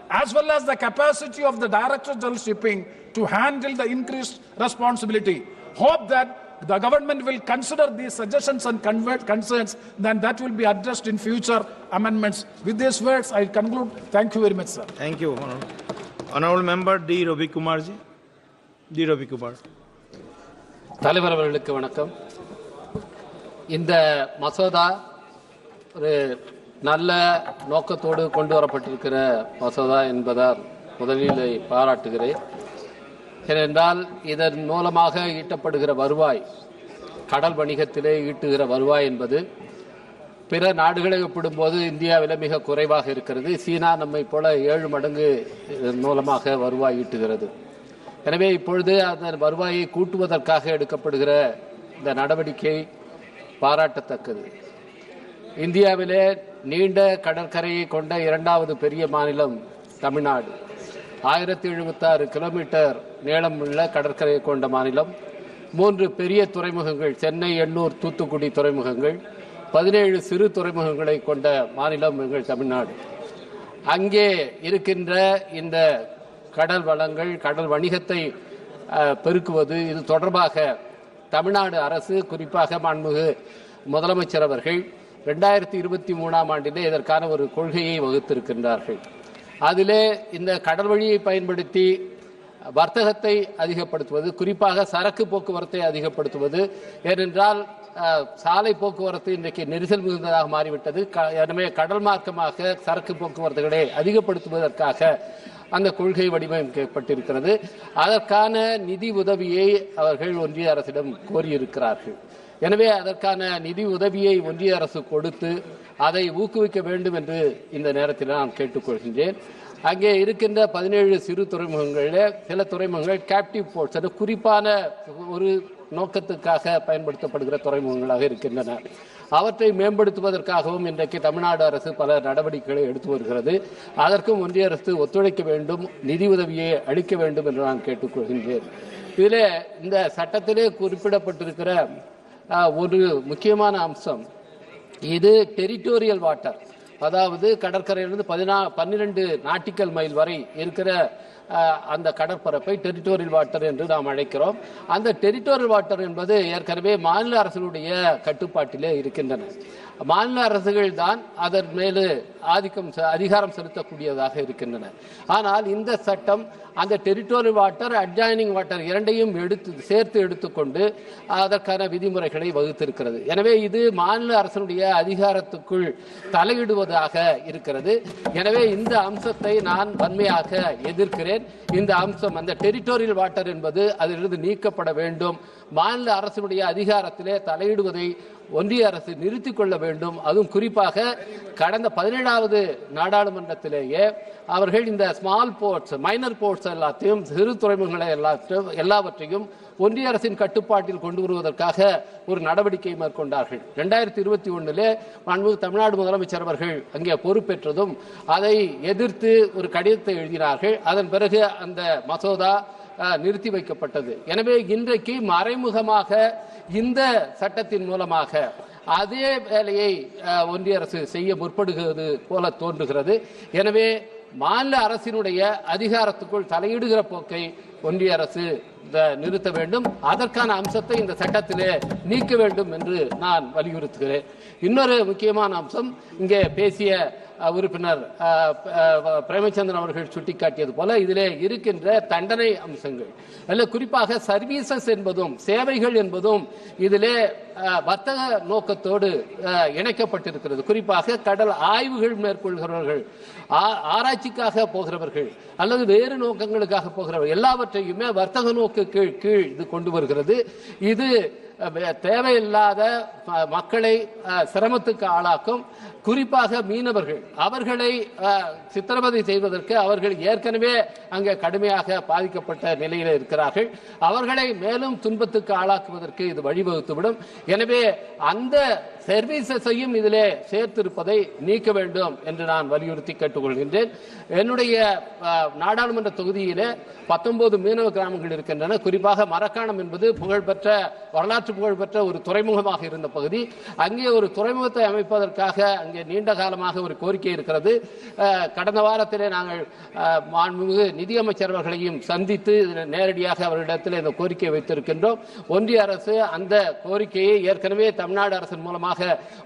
as well as the capacity of the Director General Shipping to handle the increased responsibility. Hope that the government will consider these suggestions and concerns, then that will be addressed in future amendments. With these words, I conclude. Thank you very much, sir. Thank you, Honorable Member D. Ravi Kumar ji. D. Ravi Kumar. தலைவர் அவர்களுக்கு வணக்கம். இந்த மசோதா ஒரு நல்ல நோக்கத்தோடு கொண்டு வரப்பட்டிருக்கிற மசோதா என்பதால் முதலில் பாராட்டுகிறேன். ஏனென்றால் இதன் மூலமாக ஈட்டப்படுகிற வருவாய், கடல் வணிகத்திலே ஈட்டுகிற வருவாய் என்பது பிற நாடுகளை ஒப்பிடும்போது இந்தியாவில் மிக குறைவாக இருக்கிறது. சீனா நம்மை போல 7 மடங்கு மூலமாக வருவாய் ஈட்டுகிறது. எனவே இப்பொழுது அந்த வருவாயை கூட்டுவதற்காக எடுக்கப்படுகிற இந்த நடவடிக்கை பாராட்டத்தக்கது. இந்தியாவிலே நீண்ட கடற்கரையை கொண்ட 2வது பெரிய மாநிலம் தமிழ்நாடு. 1076 கிலோமீட்டர் நீளமுள்ள கடற்கரையை கொண்ட மாநிலம். 3 பெரிய துறைமுகங்கள், சென்னை, எண்ணூர், தூத்துக்குடி துறைமுகங்கள், 17 சிறு துறைமுகங்களை கொண்ட மாநிலம் எங்கள் தமிழ்நாடு. அங்கே இருக்கின்ற இந்த கடல் வளங்கள், கடல் வணிகத்தை பெருக்குவது, இது தொடர்பாக தமிழ்நாடு அரசு, குறிப்பாக மாண்புமிகு முதலமைச்சர் அவர்கள் 2023ஆம் ஆண்டிலே இதற்கான ஒரு கொள்கையை வகுத்திருக்கின்றார்கள். அதிலே இந்த கடல் வழியை பயன்படுத்தி வர்த்தகத்தை அதிகப்படுத்துவது, குறிப்பாக சரக்கு போக்குவரத்தை அதிகப்படுத்துவது. ஏனென்றால் சாலை போக்குவரத்து இன்றைக்கு நெரிசல் மிகுந்ததாக மாறிவிட்டது. எனவே கடல் மார்க்கமாக சரக்கு போக்குவரத்துகளை அதிகப்படுத்துவதற்காக அந்த கொள்கை வடிவமைக்கப்பட்டிருக்கிறது. அதற்கான நிதி உதவியை அவர்கள் ஒன்றிய அரசிடம் கோரியிருக்கிறார்கள். எனவே அதற்கான நிதி உதவியை ஒன்றிய அரசு கொடுத்து அதை ஊக்குவிக்க வேண்டும் என்று இந்த நேரத்தில் நான் கேட்டுக்கொள்கின்றேன். அங்கே இருக்கின்ற 17 சிறு துறைமுகங்களில் சில துறைமுகங்கள் கேப்டிவ் போர்ட்ஸ், அது குறிப்பான ஒரு நோக்கத்துக்காக பயன்படுத்தப்படுகிற துறைமுகங்களாக இருக்கின்றன. அவற்றை மேம்படுத்துவதற்காகவும் இன்றைக்கு தமிழ்நாடு அரசு பல நடவடிக்கைகளை எடுத்து வருகிறது. அதற்கும் ஒன்றிய அரசு ஒத்துழைக்க வேண்டும், நிதி உதவியை அளிக்க வேண்டும் என்று நான் கேட்டுக்கொள்கின்றேன். இதில் இந்த சட்டத்திலே குறிப்பிடப்பட்டிருக்கிற ஒரு முக்கியமான அம்சம், இது டெரிட்டோரியல் வாட்டர், அதாவது கடற்கரையிலிருந்து 12 நாட்டிக்கல் மைல் வரை இருக்கிற அந்த கடற்பரப்பை டெரிட்டோரியல் வாட்டர் என்று நாம் அழைக்கிறோம். அந்த டெரிட்டோரியல் வாட்டர் என்பது ஏற்கனவே மாநில அரசுடைய கட்டுப்பாட்டிலே இருக்கின்றன. மாநில அரசுகள் தான் அதன் மேலே அதிகாரம் செலுத்தக்கூடியதாக இருக்கின்றன. ஆனால் இந்த சட்டம் அந்த டெரிட்டோரியல் வாட்டர், அட்ஜாயினிங் வாட்டர் இரண்டையும் சேர்த்து எடுத்துக்கொண்டு அதற்கான விதிமுறைகளை வகுத்திருக்கிறது. எனவே இது மாநில அரசுடைய அதிகாரத்துக்குள் தலையிடுவதாக இருக்கிறது. எனவே இந்த அம்சத்தை நான் வன்மையாக எதிர்க்கிறேன். இந்த அம்சம், அந்த டெரிட்டோரியல் வாட்டர் என்பது அதிலிருந்து நீக்கப்பட வேண்டும். மாநில அரசுடைய அதிகாரத்திலே தலையிடுவதை ஒன்றிய அரசு நிறுத்திக் கொள்ள வேண்டும். அதுவும் குறிப்பாக கடந்த 17வது நாடாளுமன்றத்திலேயே அவர்கள் இந்த ஸ்மால் போர்ட்ஸ், மைனர் போர்ட்ஸ் எல்லாத்தையும், சிறு துறைமுகங்களை எல்லாவற்றையும் ஒன்றிய அரசின் கட்டுப்பாட்டில் கொண்டு வருவதற்காக ஒரு நடவடிக்கை மேற்கொண்டார்கள். 2021 தமிழ்நாடு முதலமைச்சர் அவர்கள் அங்கே பொறுப்பேற்றதும் அதை எதிர்த்து ஒரு கடிதத்தை எழுதினார்கள். அதன் பிறகு அந்த மசோதா நிறுத்தி வைக்கப்பட்டது. எனவே இன்றைக்கு மறைமுகமாக இந்த சட்டத்தின் மூலமாக அதே வேலையை ஒன்றிய அரசு செய்ய முற்படுகிறது போல தோன்றுகிறது. எனவே மாநில அரசினுடைய அதிகாரத்துக்குள் தலையிடுகிற போக்கை ஒன்றிய அரசு நிறுத்த வேண்டும். அதற்கான அம்சத்தை இந்த சட்டத்திலே நீக்க வேண்டும் என்று நான் வலியுறுத்துகிறேன். இன்னொரு முக்கியமான அம்சம், இங்கே பேசிய உறுப்பினர் பிரேமச்சந்திரன் அவர்கள் சுட்டிக்காட்டியது போல இதிலே இருக்கின்ற தண்டனை அம்சங்கள் அல்ல, குறிப்பாக சர்வீசஸ் என்பதும் சேவைகள் என்பதும் இதிலே வர்த்தக நோக்கத்தோடு இணைக்கப்பட்டிருக்கிறது. குறிப்பாக கடல் ஆய்வுகள் மேற்கொள்கிறவர்கள், ஆராய்ச்சிக்காக போகிறவர்கள் அல்லது வேறு நோக்கங்களுக்காக போகிறவர்கள் எல்லாவற்றையுமே வர்த்தக நோக்கு கீழ் இது கொண்டு வருகிறது. இது தேவையில்லாத மக்களை சிரமத்துக்கு ஆளாக்கும். குறிப்பாக மீனவர்கள், அவர்களை சித்திரவதை செய்வதற்கு அவர்கள் ஏற்கனவே அங்கே கடுமையாக பாதிக்கப்பட்ட நிலையில் இருக்கிறார்கள். அவர்களை மேலும் துன்பத்துக்கு ஆளாக்குவதற்கு இது வழிவகுத்துவிடும். எனவே அந்த சர்வீசஸையும் இதிலே சேர்த்திருப்பதை நீக்க வேண்டும் என்று நான் வலியுறுத்தி கேட்டுக்கொள்கின்றேன். என்னுடைய நாடாளுமன்ற தொகுதியிலே 19 மீனவ கிராமங்கள் இருக்கின்றன. குறிப்பாக மரக்காணம் என்பது புகழ்பெற்ற, வரலாற்று புகழ்பெற்ற ஒரு துறைமுகமாக இருந்த பகுதி. அங்கே ஒரு துறைமுகத்தை அமைப்பதற்காக அங்கே நீண்ட காலமாக ஒரு கோரிக்கை இருக்கிறது. கடந்த வாரத்திலே நாங்கள் மாண்புமிகு நிதியமைச்சர் அவர்களையும் சந்தித்து நேரடியாக அவர்களிடத்தில் இந்த கோரிக்கையை வைத்திருக்கின்றோம். ஒன்றிய அரசு அந்த கோரிக்கையை ஏற்கனவே தமிழ்நாடு அரசின் மூலமாக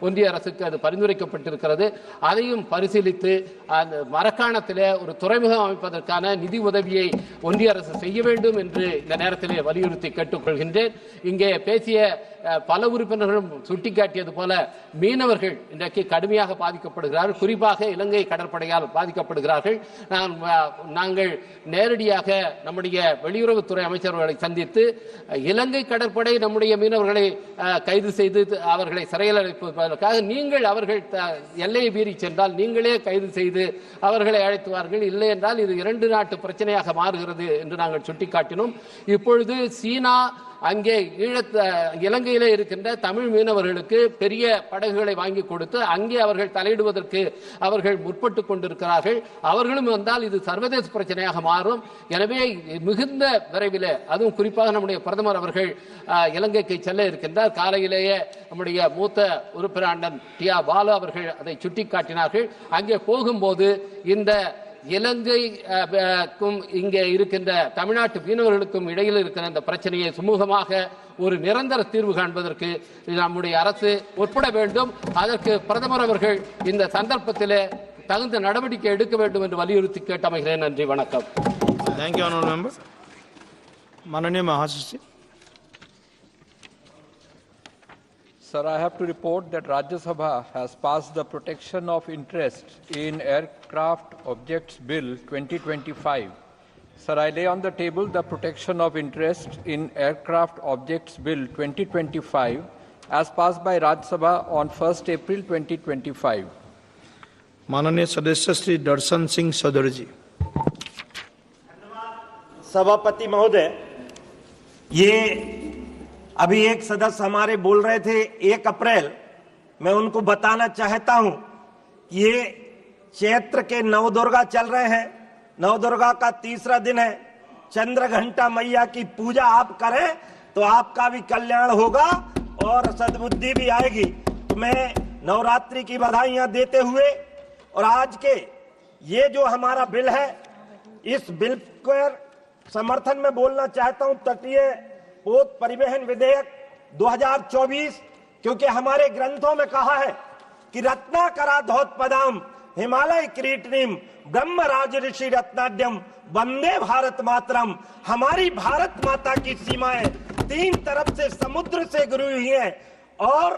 ஒன்றிய அரசுக்கு அது பரிந்துரைக்கப்பட்டிருக்கிறது. அதையும் பரிசீலித்து அந்த மரக்காணத்திலே ஒரு துறைமுகம் அமைப்பதற்கான நிதி உதவியை ஒன்றிய அரசு செய்ய வேண்டும் என்று இந்த நேரத்திலே வலியுறுத்தி கேட்டுக்கொள்கின்றேன். இங்கே பேசிய பல உறுப்பினர்களும் சுட்டிக்காட்டியது போல மீனவர்கள் இன்றைக்கு கடுமையாக பாதிக்கப்படுகிறார்கள். குறிப்பாக இலங்கை கடற்படையால் பாதிக்கப்படுகிறார்கள். நாங்கள் நேரடியாக நம்முடைய வெளியுறவுத்துறை அமைச்சர்களை சந்தித்து இலங்கை கடற்படை நம்முடைய மீனவர்களை கைது செய்து அவர்களை சிறையில் அடைப்பதற்காக நீங்கள் அவர்கள் எல்லையை மீறி சென்றால் நீங்களே கைது செய்து அவர்களை அழைத்துவார்கள், இல்லை என்றால் இது 2 நாட்டு பிரச்சனையாக மாறுகிறது என்று நாங்கள் சுட்டிக்காட்டினோம். இப்பொழுது சீனா அங்கே இலங்கையிலே இருக்கின்ற தமிழ் மீனவர்களுக்கு பெரிய படகுகளை வாங்கி கொடுத்து அங்கே அவர்கள் தலையிடுவதற்கு அவர்கள் முற்பட்டுக் கொண்டிருக்கிறார்கள். அவர்களும் வந்தால் இது சர்வதேச பிரச்சனையாக மாறும். எனவே மிகுந்த விரைவில், அதுவும் குறிப்பாக நம்முடைய பிரதமர் அவர்கள் இலங்கைக்கு செல்ல இருக்கின்றார். காலையிலேயே நம்முடைய மூத்த உறுப்பினர் அண்ணன் டி.ஆ. பாலு அவர்கள் அதை சுட்டிக்காட்டினார்கள். அங்கே போகும்போது இந்த இலங்கைக்கும் இங்கே இருக்கின்ற தமிழ்நாட்டு மீனவர்களுக்கும் இடையில் இருக்கிற இந்த பிரச்சனையை சுமூகமாக ஒரு நிரந்தர தீர்வு காண்பதற்கு நம்முடைய அரசு உட்பட வேண்டும். அதற்கு பிரதமர் அவர்கள் இந்த சந்தர்ப்பத்தில் தகுந்த நடவடிக்கை எடுக்க வேண்டும் என்று வலியுறுத்தி கேட்டமைகிறேன். நன்றி, வணக்கம். Thank you honorable member. माननीय महासचिव. Sir, I have to report that Rajya Sabha has passed the Protection of Interest in Aircraft Objects Bill 2025. Sir, I lay on the table the Protection of Interest in Aircraft Objects Bill 2025 as passed by Rajya Sabha on 1st April 2025. माननीय सदस्य श्री दर्शन सिंह सदर जी. सभापति महोदय, ये अभी एक सदस्य हमारे बोल रहे थे 1 अप्रैल, मैं उनको बताना चाहता हूं कि ये चैत्र के नवदुर्गा चल रहे हैं। नवदुर्गा का 3रा दिन है। चंद्र घंटा मैया की पूजा आप करें तो आपका भी कल्याण होगा और सद्बुद्धि भी आएगी। तो मैं नवरात्रि की बधाइयां देते हुए और आज के ये जो हमारा बिल है, इस बिल को समर्थन में बोलना चाहता हूं। तटीय पोत परिवहन विधेयक 2024, क्योंकि हमारे ग्रंथों में कहा है कि रत्नाकरा धौतपदाम हिमालय किरीटिनीम ब्रह्म राज ऋषि रत्नाड्यम वंदे भारत मातरम। हमारी भारत माता की सीमाएं 3 तरफ से समुद्र से घिरी हुई हैं और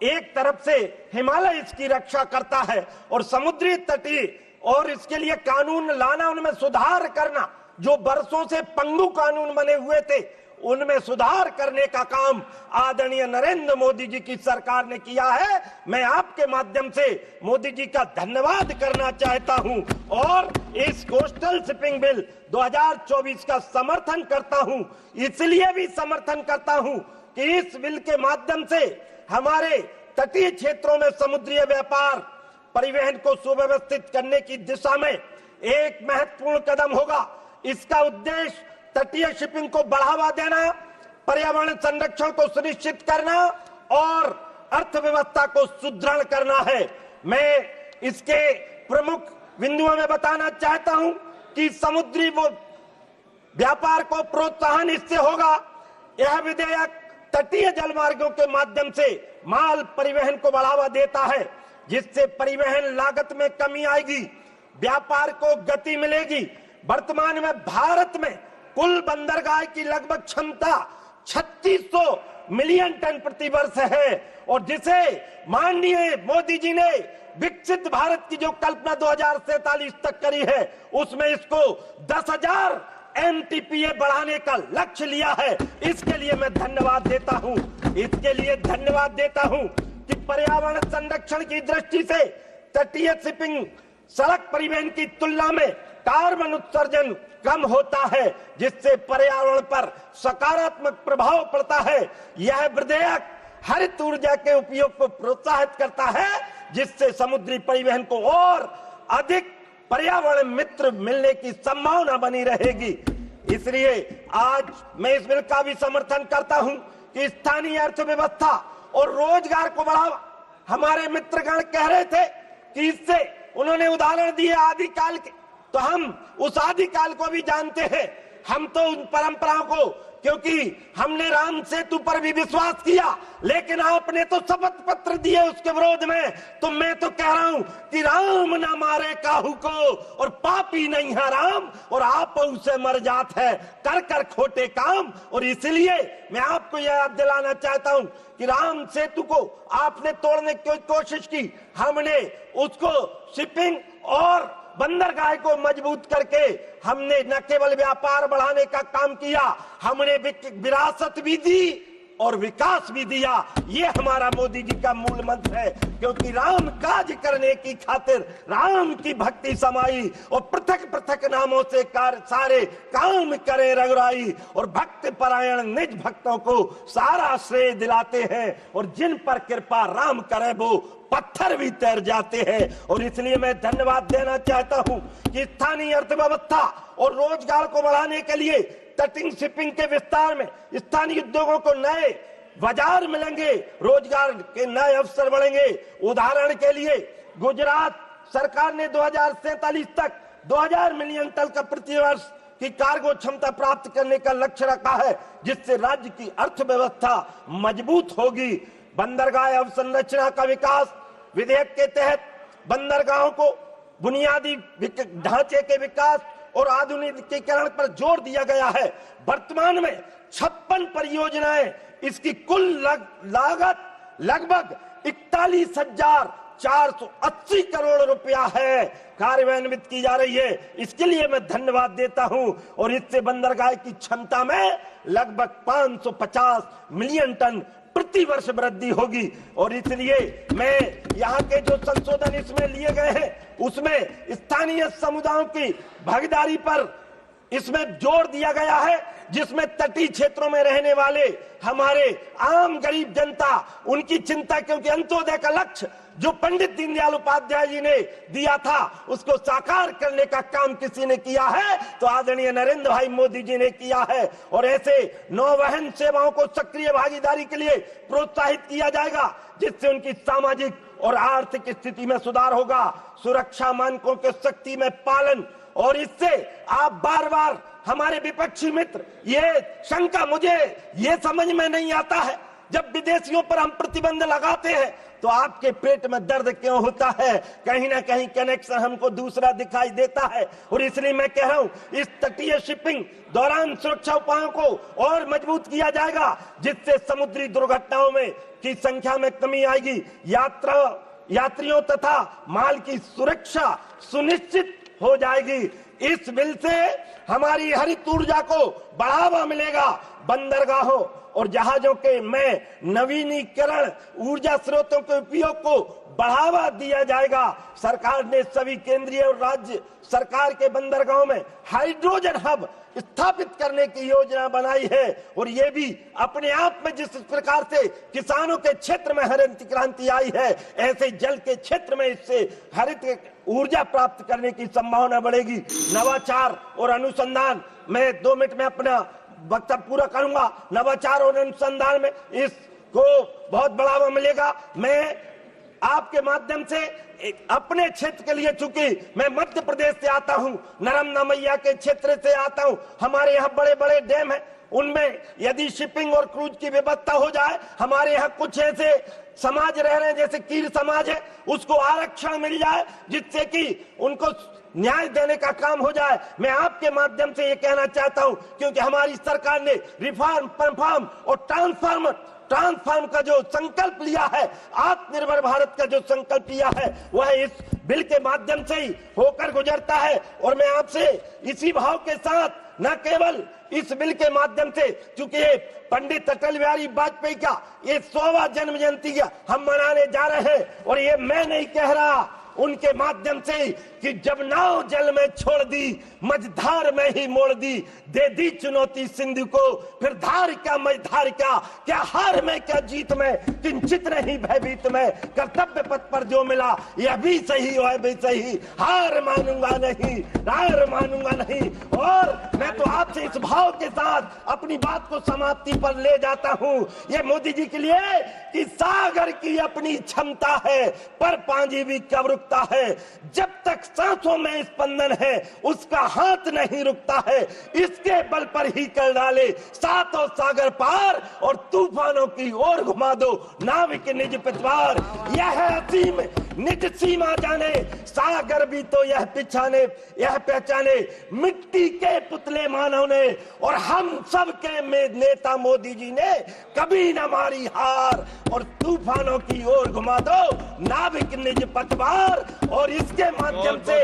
एक तरफ से हिमालय इसकी रक्षा करता है और समुद्री तटीय, और इसके लिए कानून लाना, उनमें सुधार करना, जो बरसों से पंगु कानून बने हुए थे उनमें सुधार करने का काम आदरणीय नरेंद्र मोदी जी की सरकार ने किया है। मैं आपके माध्यम से मोदी जी का धन्यवाद करना चाहता हूं और इस कोस्टल शिपिंग बिल 2024 का समर्थन करता हूं। इसलिए भी समर्थन करता हूं कि इस बिल के माध्यम से हमारे तटीय क्षेत्रों में समुद्री व्यापार परिवहन को सुव्यवस्थित करने की दिशा में एक महत्वपूर्ण कदम होगा। इसका उद्देश्य तटीय शिपिंग को बढ़ावा देना, पर्यावरण संरक्षण को सुनिश्चित करना और अर्थव्यवस्था को सुदृढ़ करना है। मैं इसके प्रमुख बिंदुओं में बताना चाहता हूं कि समुद्री व्यापार को प्रोत्साहन इससे होगा। यह विधेयक तटीय जलमार्गों के माध्यम से माल परिवहन को बढ़ावा देता है, जिससे परिवहन लागत में कमी आएगी, व्यापार को गति मिलेगी। वर्तमान में भारत में कुल बंदरगाह की लगभग क्षमता 3600 मिलियन टन प्रति वर्ष है, और जिसे माननीय मोदी जी ने विकसित भारत की जो कल्पना 2047 तक करी है, उसमें इसको 10,000 MTPA बढ़ाने का लक्ष्य लिया है। इसके लिए मैं धन्यवाद देता हूं। इसके लिए धन्यवाद देता हूं कि पर्यावरण संरक्षण की दृष्टि से तटीय शिपिंग सड़क परिवहन की तुलना में कार्बन उत्सर्जन कम होता है, जिससे पर्यावरण पर सकारात्मक प्रभाव पड़ता है। यह विधेयक हरित ऊर्जा के उपयोग को प्रोत्साहित करता है, जिससे समुद्री परिवहन को और अधिक पर्यावरण मित्र मिलने की संभावना बनी रहेगी। इसलिए आज मैं इस बिल का भी समर्थन करता हूं कि स्थानीय अर्थव्यवस्था और रोजगार को बढ़ावा। हमारे मित्रगण कह रहे थे कि इससे उन्होंने उदाहरण दिए आदिकाल के, तो हम उस आदिकाल को भी जानते हैं। हम तो उन परंपराओं को, क्योंकि हमने राम सेतु पर भी विश्वास किया, लेकिन आपने तो शपथ पत्र दिए उसके विरोध में। तो मैं तो कह रहा हूं कि राम ना मारे काहू को, और पापी नहीं है राम, और आप उसे मर जात है कर कर खोटे काम। और इसलिए मैं आपको यह याद दिलाना चाहता हूं कि राम सेतु को आपने तोड़ने की कोशिश की, हमने उसको शिपिंग और बंदरगाह को मजबूत करके हमने न केवल व्यापार बढ़ाने का काम किया, हमने विरासत भी दी और विकास भी दिया। ये हमारा मोदी जी का मूल मंत्र है, क्योंकि राम काज करने की खातिर राम की भक्ति समाई, और पृथक पृथक नामों से सारे काम करे रघुराई, और भक्त परायण निज भक्तों को सारा श्रेय दिलाते हैं, और जिन पर कृपा राम करे वो पत्थर भी तैर जाते हैं। और इसलिए मैं धन्यवाद देना चाहता हूं कि स्थानीय अर्थव्यवस्था और रोजगार को बढ़ाने के लिए तटीय शिपिंग के विस्तार में स्थानीय उद्योगों को नए बाजार मिलेंगे, रोजगार के नए अवसर बढ़ेंगे। उदाहरण के लिए गुजरात सरकार ने 2047 तक 2000 मिलियन टन का प्रति वर्ष की कार्गो क्षमता प्राप्त करने का लक्ष्य रखा है, जिससे राज्य की अर्थव्यवस्था मजबूत होगी। बंदरगाह अवसंरचना का विकास विधेयक के तहत बंदरगाहों को बुनियादी ढांचे के विकास और आधुनिकीकरण पर जोर दिया गया है। वर्तमान में 56 परियोजनाएं, इसकी कुल लागत लगभग 41,480 करोड़ रुपया है, कार्यान्वित की जा रही है। इसके लिए मैं धन्यवाद देता हूं, और इससे बंदरगाह की क्षमता में लगभग 550 मिलियन टन प्रति वर्ष वृद्धि होगी। और इसलिए मैं यहाँ के जो संशोधन इसमें लिए गए हैं, उसमें स्थानीय समुदायों की भागीदारी पर इसमें जोर दिया गया है, जिसमें तटीय क्षेत्रों में रहने वाले हमारे आम गरीब जनता, उनकी चिंता, क्योंकि अंत्योदय का लक्ष्य जो पंडित दीनदयाल उपाध्याय जी ने दिया था, उसको साकार करने का काम किसी ने किया है तो आदरणीय नरेंद्र भाई मोदी जी ने किया है। और ऐसे नौवहन सेवाओं को सक्रिय भागीदारी के लिए प्रोत्साहित किया जाएगा, जिससे उनकी सामाजिक और आर्थिक स्थिति में सुधार होगा। सुरक्षा मानकों के सख्ती में पालन, और इससे आप बार बार हमारे विपक्षी मित्र, ये शंका मुझे ये समझ में नहीं आता है, जब विदेशियों पर हम प्रतिबंध लगाते हैं तो आपके पेट में दर्द क्यों होता है? कहीं ना कहीं कनेक्शन हमको दूसरा दिखाई देता है। और इसलिए मैं कह रहा हूं, इस तटीय शिपिंग दौरान सुरक्षा उपायों को और मजबूत किया जाएगा, जिससे समुद्री दुर्घटनाओं में की संख्या में कमी आएगी। यात्रियों तथा माल की सुरक्षा सुनिश्चित हो जाएगी। इस बिल से हमारी हरित ऊर्जा को बढ़ावा मिलेगा। बंदरगाहों और जहाजों के में नवीनीकरण ऊर्जा स्रोतों के उपयोग को बढ़ावा दिया जाएगा। सरकार ने सभी केंद्रीय और राज्य सरकार के बंदरगाहों में हाइड्रोजन हब स्थापित करने की योजना बनाई है। और ये भी अपने आप में जिस प्रकार से किसानों के क्षेत्र में हरित क्रांति आई है, ऐसे जल के क्षेत्र में इससे हरित ऊर्जा प्राप्त करने की संभावना बढ़ेगी। नवाचार और अनुसंधान, मैं 2 मिनट में अपना वक्तव्य पूरा करूंगा। नवाचार और अनुसंधान में इसको बहुत बढ़ावा मिलेगा। मैं आपके माध्यम से अपने क्षेत्र के लिए, चूंकि मैं मध्य प्रदेश से आता हूं, नर्मदा मैया के क्षेत्र से आता हूं, हमारे यहाँ बड़े बड़े डैम हैं, उनमें यदि शिपिंग और क्रूज की व्यवस्था हो जाए, हमारे यहाँ कुछ ऐसे समाज रह रहे हैं जैसे कीर समाज है, उसको आरक्षण मिल जाए जिससे कि उनको न्याय देने का काम हो जाए। मैं आपके माध्यम से ये कहना चाहता हूं, क्योंकि हमारी सरकार ने रिफॉर्म, परफॉर्म और ट्रांसफॉर्म का जो संकल्प लिया है, आत्मनिर्भर भारत का जो संकल्प लिया है, वह इस बिल के माध्यम से ही होकर गुजरता है। और मैं आपसे इसी भाव के साथ न केवल इस बिल के माध्यम से, चूंकि ये पंडित अटल बिहारी वाजपेयी का ये 100वां जन्म जयंती हम मनाने जा रहे हैं, और ये मैं नहीं कह रहा, उनके माध्यम से कि जब नाव जल में छोड़ दी, मझधार में ही मोड़ दी, दे दी चुनौती सिंधु को, फिर धार क्या मझधार क्या हार में क्या जीत में, किंचित नहीं भयभीत में, कर्तव्य पथ पर जो मिला यह भी सही वह भी सही, हार मानूंगा नहीं। और मैं तो आपसे इस भाव के साथ अपनी बात को समाप्ति पर ले जाता हूं। ये मोदी जी के लिए कि सागर की अपनी क्षमता है, पर पांजी भी कब रुकता है, जब तक सांसों में स्पंदन है उसका हाथ नहीं रुकता है, इसके बल पर ही कर डाले सातों सागर पार, और तूफानों की ओर घुमा दो नाविक निज पतवार। यह असीम निज सीमा जाने, सागर भी तो यह पहचाने, मिट्टी के पुतले मानव ने, और हम सब के नेता मोदी जी ने कभी न मारी हार, और तूफानों की ओर घुमा दो नाविक निज पतवार। और इसके माध्यम से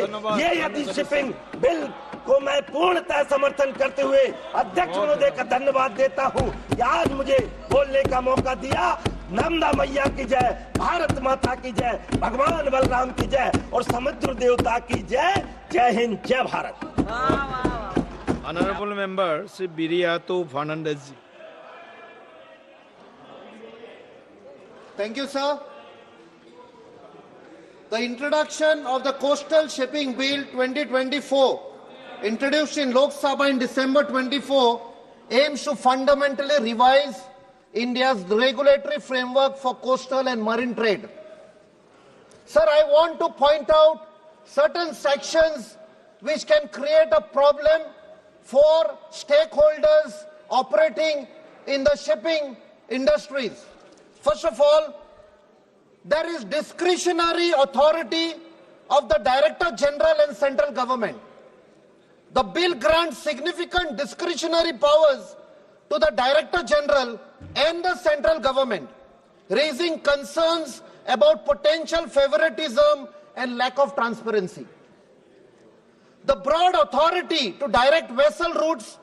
ये यदि शिपिंग बिल को मैं पूर्णतः समर्थन करते हुए अध्यक्ष महोदय का धन्यवाद देता हूं कि आज मुझे बोलने का मौका दिया। नर्मदा मैया की जय, भारत माता की जय, भगवान बलराम की जय, और समुद्र देवता की जय। जय हिंद, जय Bharat. Honorable member Sri Biriato Fernandez. Thank you, sir. The introduction of the Coastal Shipping Bill 2024, introduced in Lok Sabha in December 24, aims to fundamentally revise India's regulatory framework for coastal and marine trade. Sir, I want to point out certain sections which can create a problem for stakeholders operating in the shipping industries. First of all, there is discretionary authority of the Director General and central government. The bill grants significant discretionary powers to the Director General and the central government, raising concerns about potential favoritism and lack of transparency. The broad authority to direct vessel routes,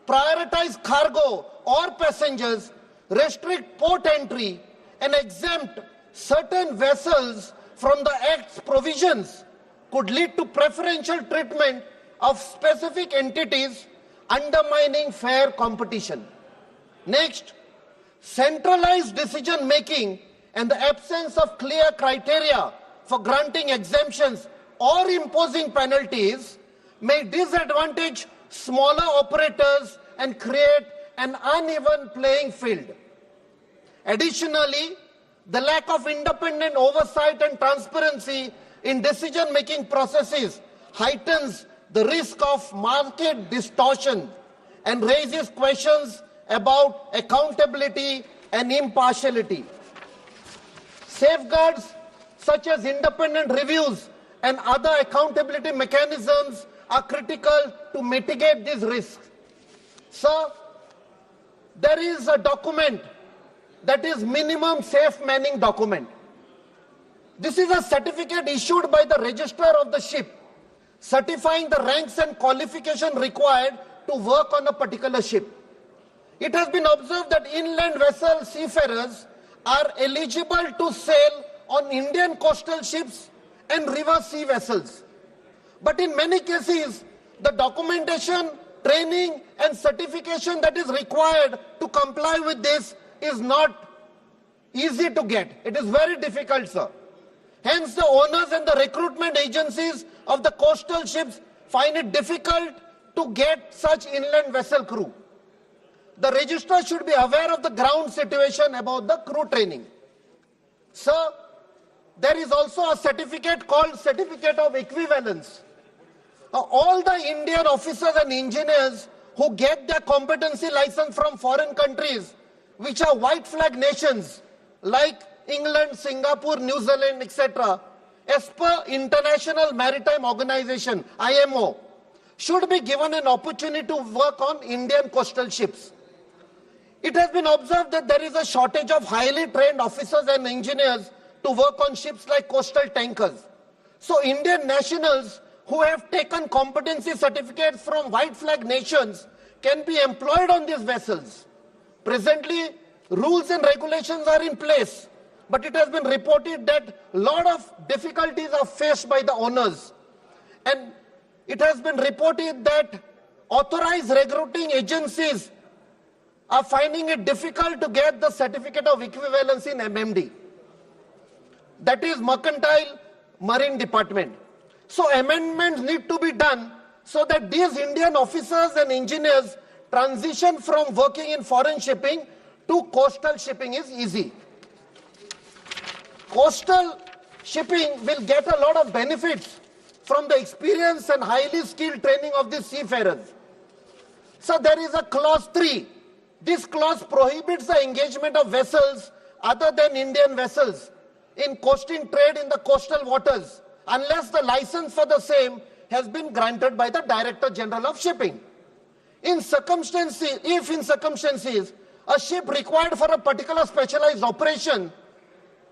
prioritize cargo or passengers, restrict port entry, and exempt certain vessels from the Act's provisions could lead to preferential treatment of specific entities, undermining fair competition. Next, centralized decision-making and the absence of clear criteria for granting exemptions or imposing penalties may disadvantage smaller operators and create an uneven playing field. Additionally, the lack of independent oversight and transparency in decision-making processes heightens the risk of market distortion and raises questions about accountability and impartiality. Safeguards such as independent reviews and other accountability mechanisms are critical to mitigate these risks. Sir, there is a document that is minimum safe manning document. This is a certificate issued by the registrar of the ship, certifying the ranks and qualification required to work on a particular ship. It has been observed that inland vessel seafarers are eligible to sail on Indian coastal ships and river sea vessels. But in many cases, the documentation, training and certification that is required to comply with this is not easy to get. It is very difficult, sir. Hence, the owners and the recruitment agencies of the coastal ships find it difficult to get such inland vessel crew. The registrar should be aware of the ground situation about the crew training. Sir, there is also a certificate called Certificate of Equivalence. All the Indian officers and engineers who get their competency license from foreign countries, which are white flag nations like England, Singapore, New Zealand, etc., as per International Maritime Organization, IMO, should be given an opportunity to work on Indian coastal ships. It has been observed that there is a shortage of highly trained officers and engineers to work on ships like coastal tankers. So Indian nationals who have taken competency certificates from white flag nations can be employed on these vessels. Presently, rules and regulations are in place, but it has been reported that a lot of difficulties are faced by the owners. And it has been reported that authorized recruiting agencies are finding it difficult to get the certificate of equivalence in MMD. That is Mercantile Marine Department. So amendments need to be done so that these Indian officers and engineers transition from working in foreign shipping to coastal shipping is easy. Coastal shipping will get a lot of benefits from the experience and highly skilled training of the seafarers. So there is a clause 3. This clause prohibits the engagement of vessels other than Indian vessels in coasting trade in the coastal waters unless the license for the same has been granted by the Director General of Shipping. In circumstances, if in circumstances a ship required for a particular specialized operation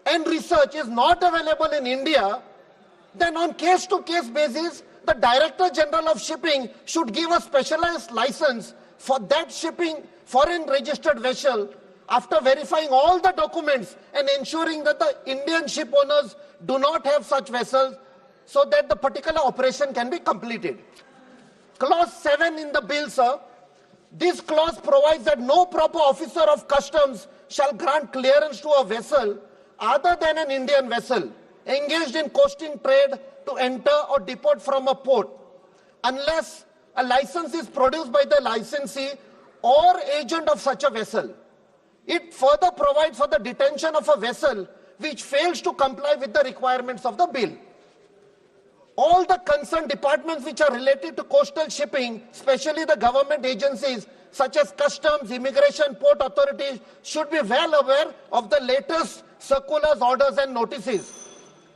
and research is not available in India, then on case-to-case basis, the Director General of Shipping should give a specialized license for that shipping foreign registered vessel after verifying all the documents and ensuring that the Indian ship owners do not have such vessels so that the particular operation can be completed. Clause 7 in the bill, sir. This clause provides that no proper officer of customs shall grant clearance to a vessel other than an Indian vessel engaged in coasting trade to enter or depart from a port unless a license is produced by the licensee or agent of such a vessel. It further provides for the detention of a vessel which fails to comply with the requirements of the bill. All the concerned departments which are related to coastal shipping, especially the government agencies such as customs, immigration, port authorities, should be well aware of the latest circulars, orders and notices.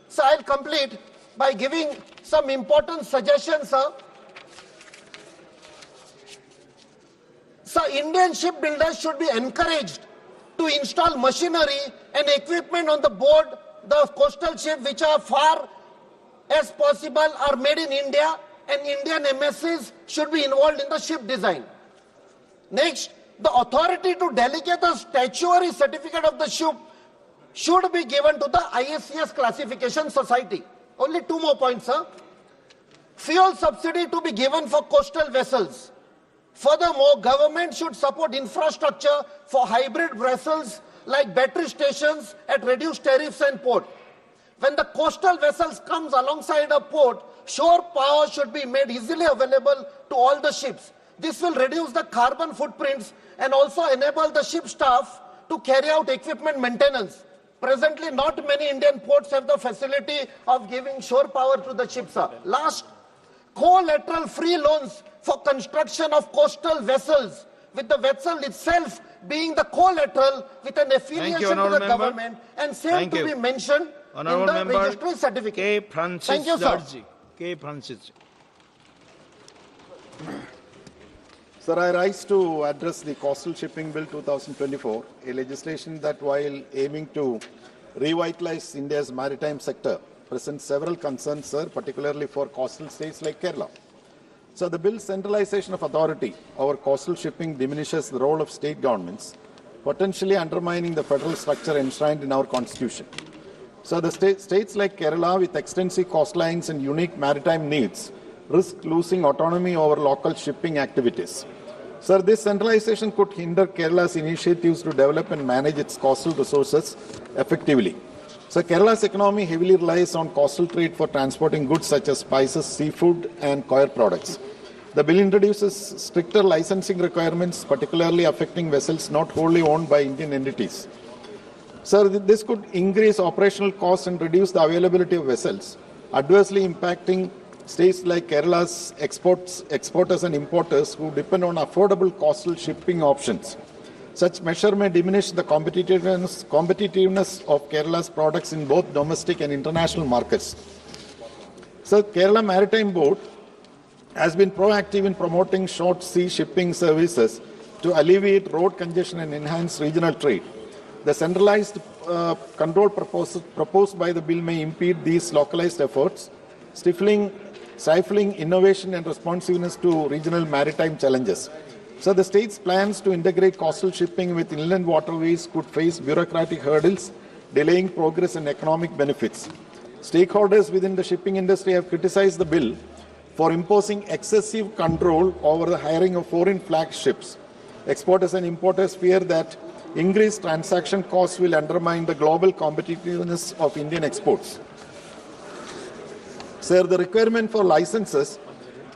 So I'll complete by giving some important suggestions, sir. So Indian shipbuilders should be encouraged to install machinery and equipment on the board the coastal ships which are far as possible are made in India, and Indian MSCs should be involved in the ship design. Next, the authority to delegate a statutory certificate of the ship should be given to the ISCS Classification Society. Only 2 more points, sir. Fuel subsidy to be given for coastal vessels. Furthermore, government should support infrastructure for hybrid vessels like battery stations at reduced tariffs and port. When the coastal vessels comes alongside a port, shore power should be made easily available to all the ships. This will reduce the carbon footprints and also enable the ship staff to carry out equipment maintenance. Presently, not many Indian ports have the facility of giving shore power to the ships. Last, collateral free loans for construction of coastal vessels, with the vessel itself being the collateral with an affiliation to the government and same to be mentioned in the registry certificate. Thank you, sir. K. Francis. Sir, I rise to address the Coastal Shipping Bill 2024, a legislation that, while aiming to revitalize India's maritime sector, presents several concerns, sir, particularly for coastal states like Kerala. So the bill's centralization of authority over coastal shipping diminishes the role of state governments, potentially undermining the federal structure enshrined in our constitution. So the states like Kerala, with extensive coastlines and unique maritime needs, risk losing autonomy over local shipping activities. Sir, this centralization could hinder Kerala's initiatives to develop and manage its coastal resources effectively. So Kerala's economy heavily relies on coastal trade for transporting goods such as spices, seafood and coir products. The bill introduces stricter licensing requirements, particularly affecting vessels not wholly owned by Indian entities. Sir, this could increase operational costs and reduce the availability of vessels, adversely impacting states like Kerala's exporters and importers who depend on affordable coastal shipping options. Such measure may diminish the competitiveness of Kerala's products in both domestic and international markets. So, Kerala Maritime Board has been proactive in promoting short sea shipping services to alleviate road congestion and enhance regional trade. The centralized control proposed by the bill may impede these localized efforts, stifling innovation and responsiveness to regional maritime challenges. So the state's plans to integrate coastal shipping with inland waterways could face bureaucratic hurdles, delaying progress and economic benefits. Stakeholders within the shipping industry have criticized the bill for imposing excessive control over the hiring of foreign flag ships. Exporters and importers fear that increased transaction costs will undermine the global competitiveness of Indian exports. Sir, the requirement for licenses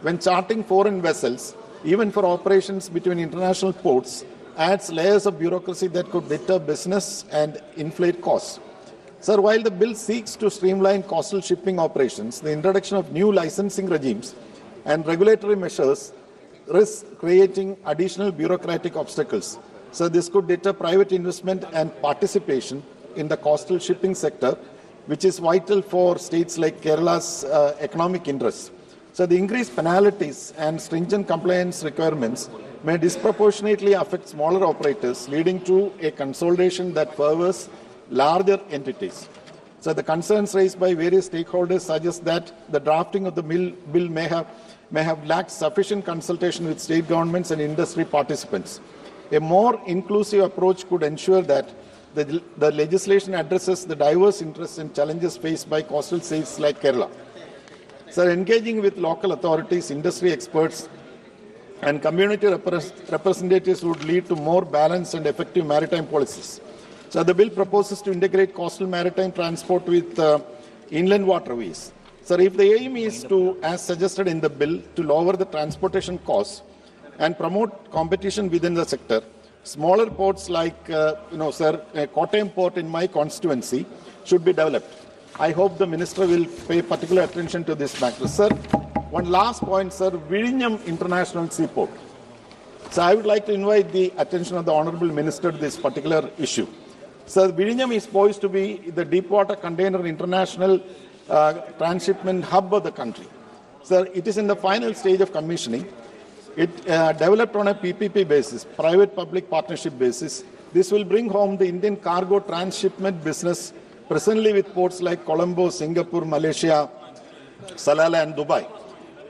when charting foreign vessels, even for operations between international ports, adds layers of bureaucracy that could deter business and inflate costs. Sir, while the bill seeks to streamline coastal shipping operations, the introduction of new licensing regimes and regulatory measures risk creating additional bureaucratic obstacles. So this could deter private investment and participation in the coastal shipping sector, which is vital for states like Kerala's economic interests. So the increased penalties and stringent compliance requirements may disproportionately affect smaller operators, leading to a consolidation that favours larger entities. So the concerns raised by various stakeholders suggest that the drafting of the bill may have lacked sufficient consultation with state governments and industry participants. A more inclusive approach could ensure that the legislation addresses the diverse interests and challenges faced by coastal states like Kerala. Sir, engaging with local authorities, industry experts, and community representatives would lead to more balanced and effective maritime policies. So the bill proposes to integrate coastal maritime transport with inland waterways. Sir, if the aim is to, as suggested in the bill, to lower the transportation costs and promote competition within the sector, smaller ports like, Kottayam port in my constituency should be developed. I hope the Minister will pay particular attention to this matter. Sir, one last point, sir, Vizhinjam International Seaport. So I would like to invite the attention of the Honourable Minister to this particular issue. Sir, Vizhinjam is poised to be the deepwater container international transshipment hub of the country. Sir, it is in the final stage of commissioning. It developed on a PPP basis, private-public partnership basis. This will bring home the Indian cargo transshipment business presently with ports like Colombo, Singapore, Malaysia, Salalah and Dubai.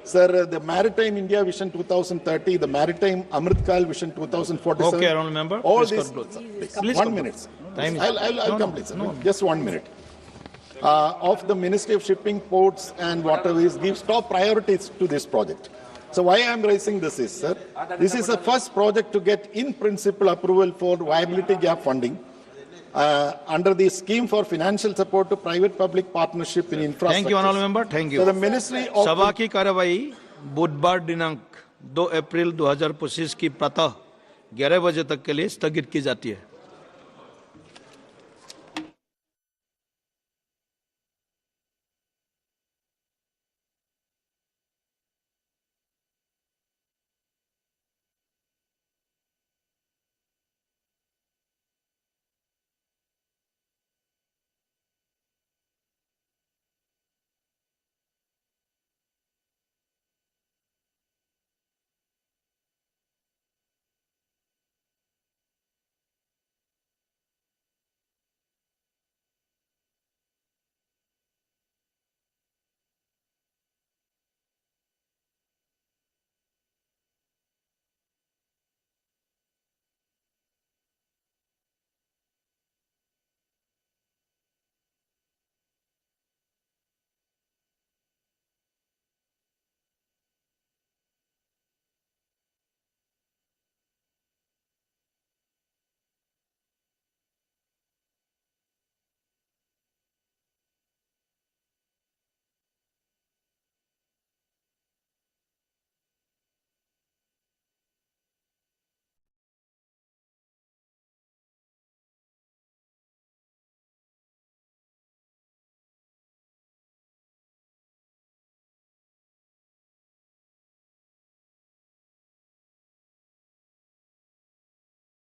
Sir, the Maritime India Vision 2030, the Maritime Amritkal Vision 2047. Okay, Honourable Member. All please these, please 1 minute. Sir. I'll complete, sir. Just 1 minute. Of the Ministry of Shipping, Ports and Waterways gives top priorities to this project. So why I am raising this is, sir, this is the first project to get in principle approval for viability gap funding under the scheme for financial support to private-public partnership in infrastructure. Thank you, Honourable Member. Thank you. So the Ministry of सभा की कार्यवाही बुधवार दिनांक 2 अप्रैल 2025 की प्रातः 11 बजे तक के लिए स्थगित की जाती है।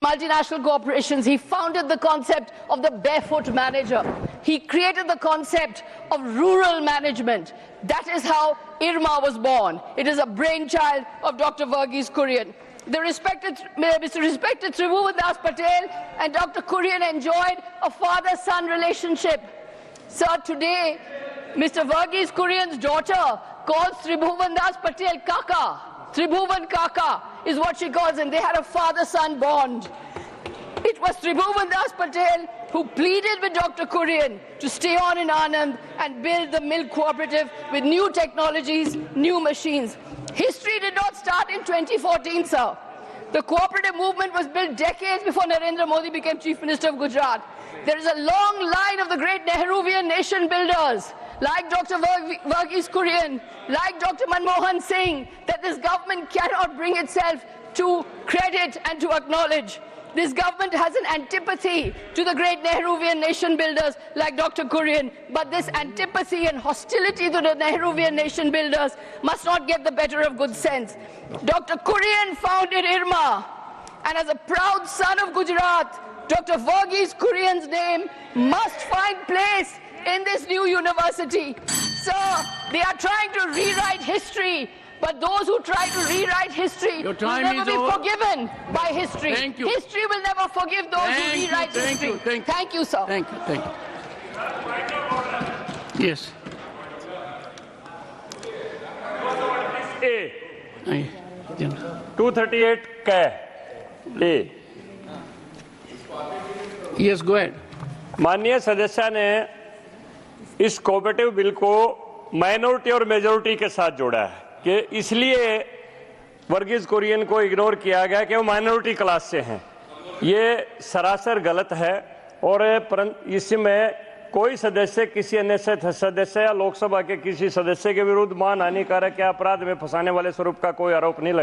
multinational corporations. He founded the concept of the barefoot manager. He created the concept of rural management. That is how IRMA was born. It is a brainchild of Dr. Verghese Kurian. Mr. Respected Tribhuvan Das Patel and Dr. Kurian enjoyed a father-son relationship. Sir, today, Mr. Verghese Kurian's daughter calls Tribhuvan Das Patel Kaka. Tribhuvan Kaka is what she calls him. They had a father-son bond. It was Tribhuvan Das Patel who pleaded with Dr. Kurian to stay on in Anand and build the milk cooperative with new technologies, new machines. History did not start in 2014, sir. The cooperative movement was built decades before Narendra Modi became Chief Minister of Gujarat. There is a long line of the great Nehruvian nation builders, like Dr. Verghese Kurian, like Dr. Manmohan Singh, that this government cannot bring itself to credit and to acknowledge. This government has an antipathy to the great Nehruvian nation builders like Dr. Kurian, but this antipathy and hostility to the Nehruvian nation builders must not get the better of good sense. Dr. Kurian founded IRMA, and as a proud son of Gujarat, Dr. Verghese Kurian's name must find place in this new university. Sir, they are trying to rewrite history, but those who try to rewrite history will never be forgiven by history. Thank you. History will never forgive those who rewrite history. Thank you, sir. Thank you. Thank you. Yes. A. 238 K. A. Yes, go ahead. माननीय सदस्य ने इस cooperative bill को minority और majority के साथ जोड़ा है कि इसलिए वर्गीज कुरियन को इग्नोर किया गया कि वो माइनॉरिटी क्लास से हैं। ये सरासर गलत है और इसमें कोई सदस्य किसी अन्य सदस्य या लोकसभा के किसी सदस्य के विरुद्ध मान हानिकारक या अपराध में फंसाने वाले स्वरूप का कोई आरोप नहीं लगा।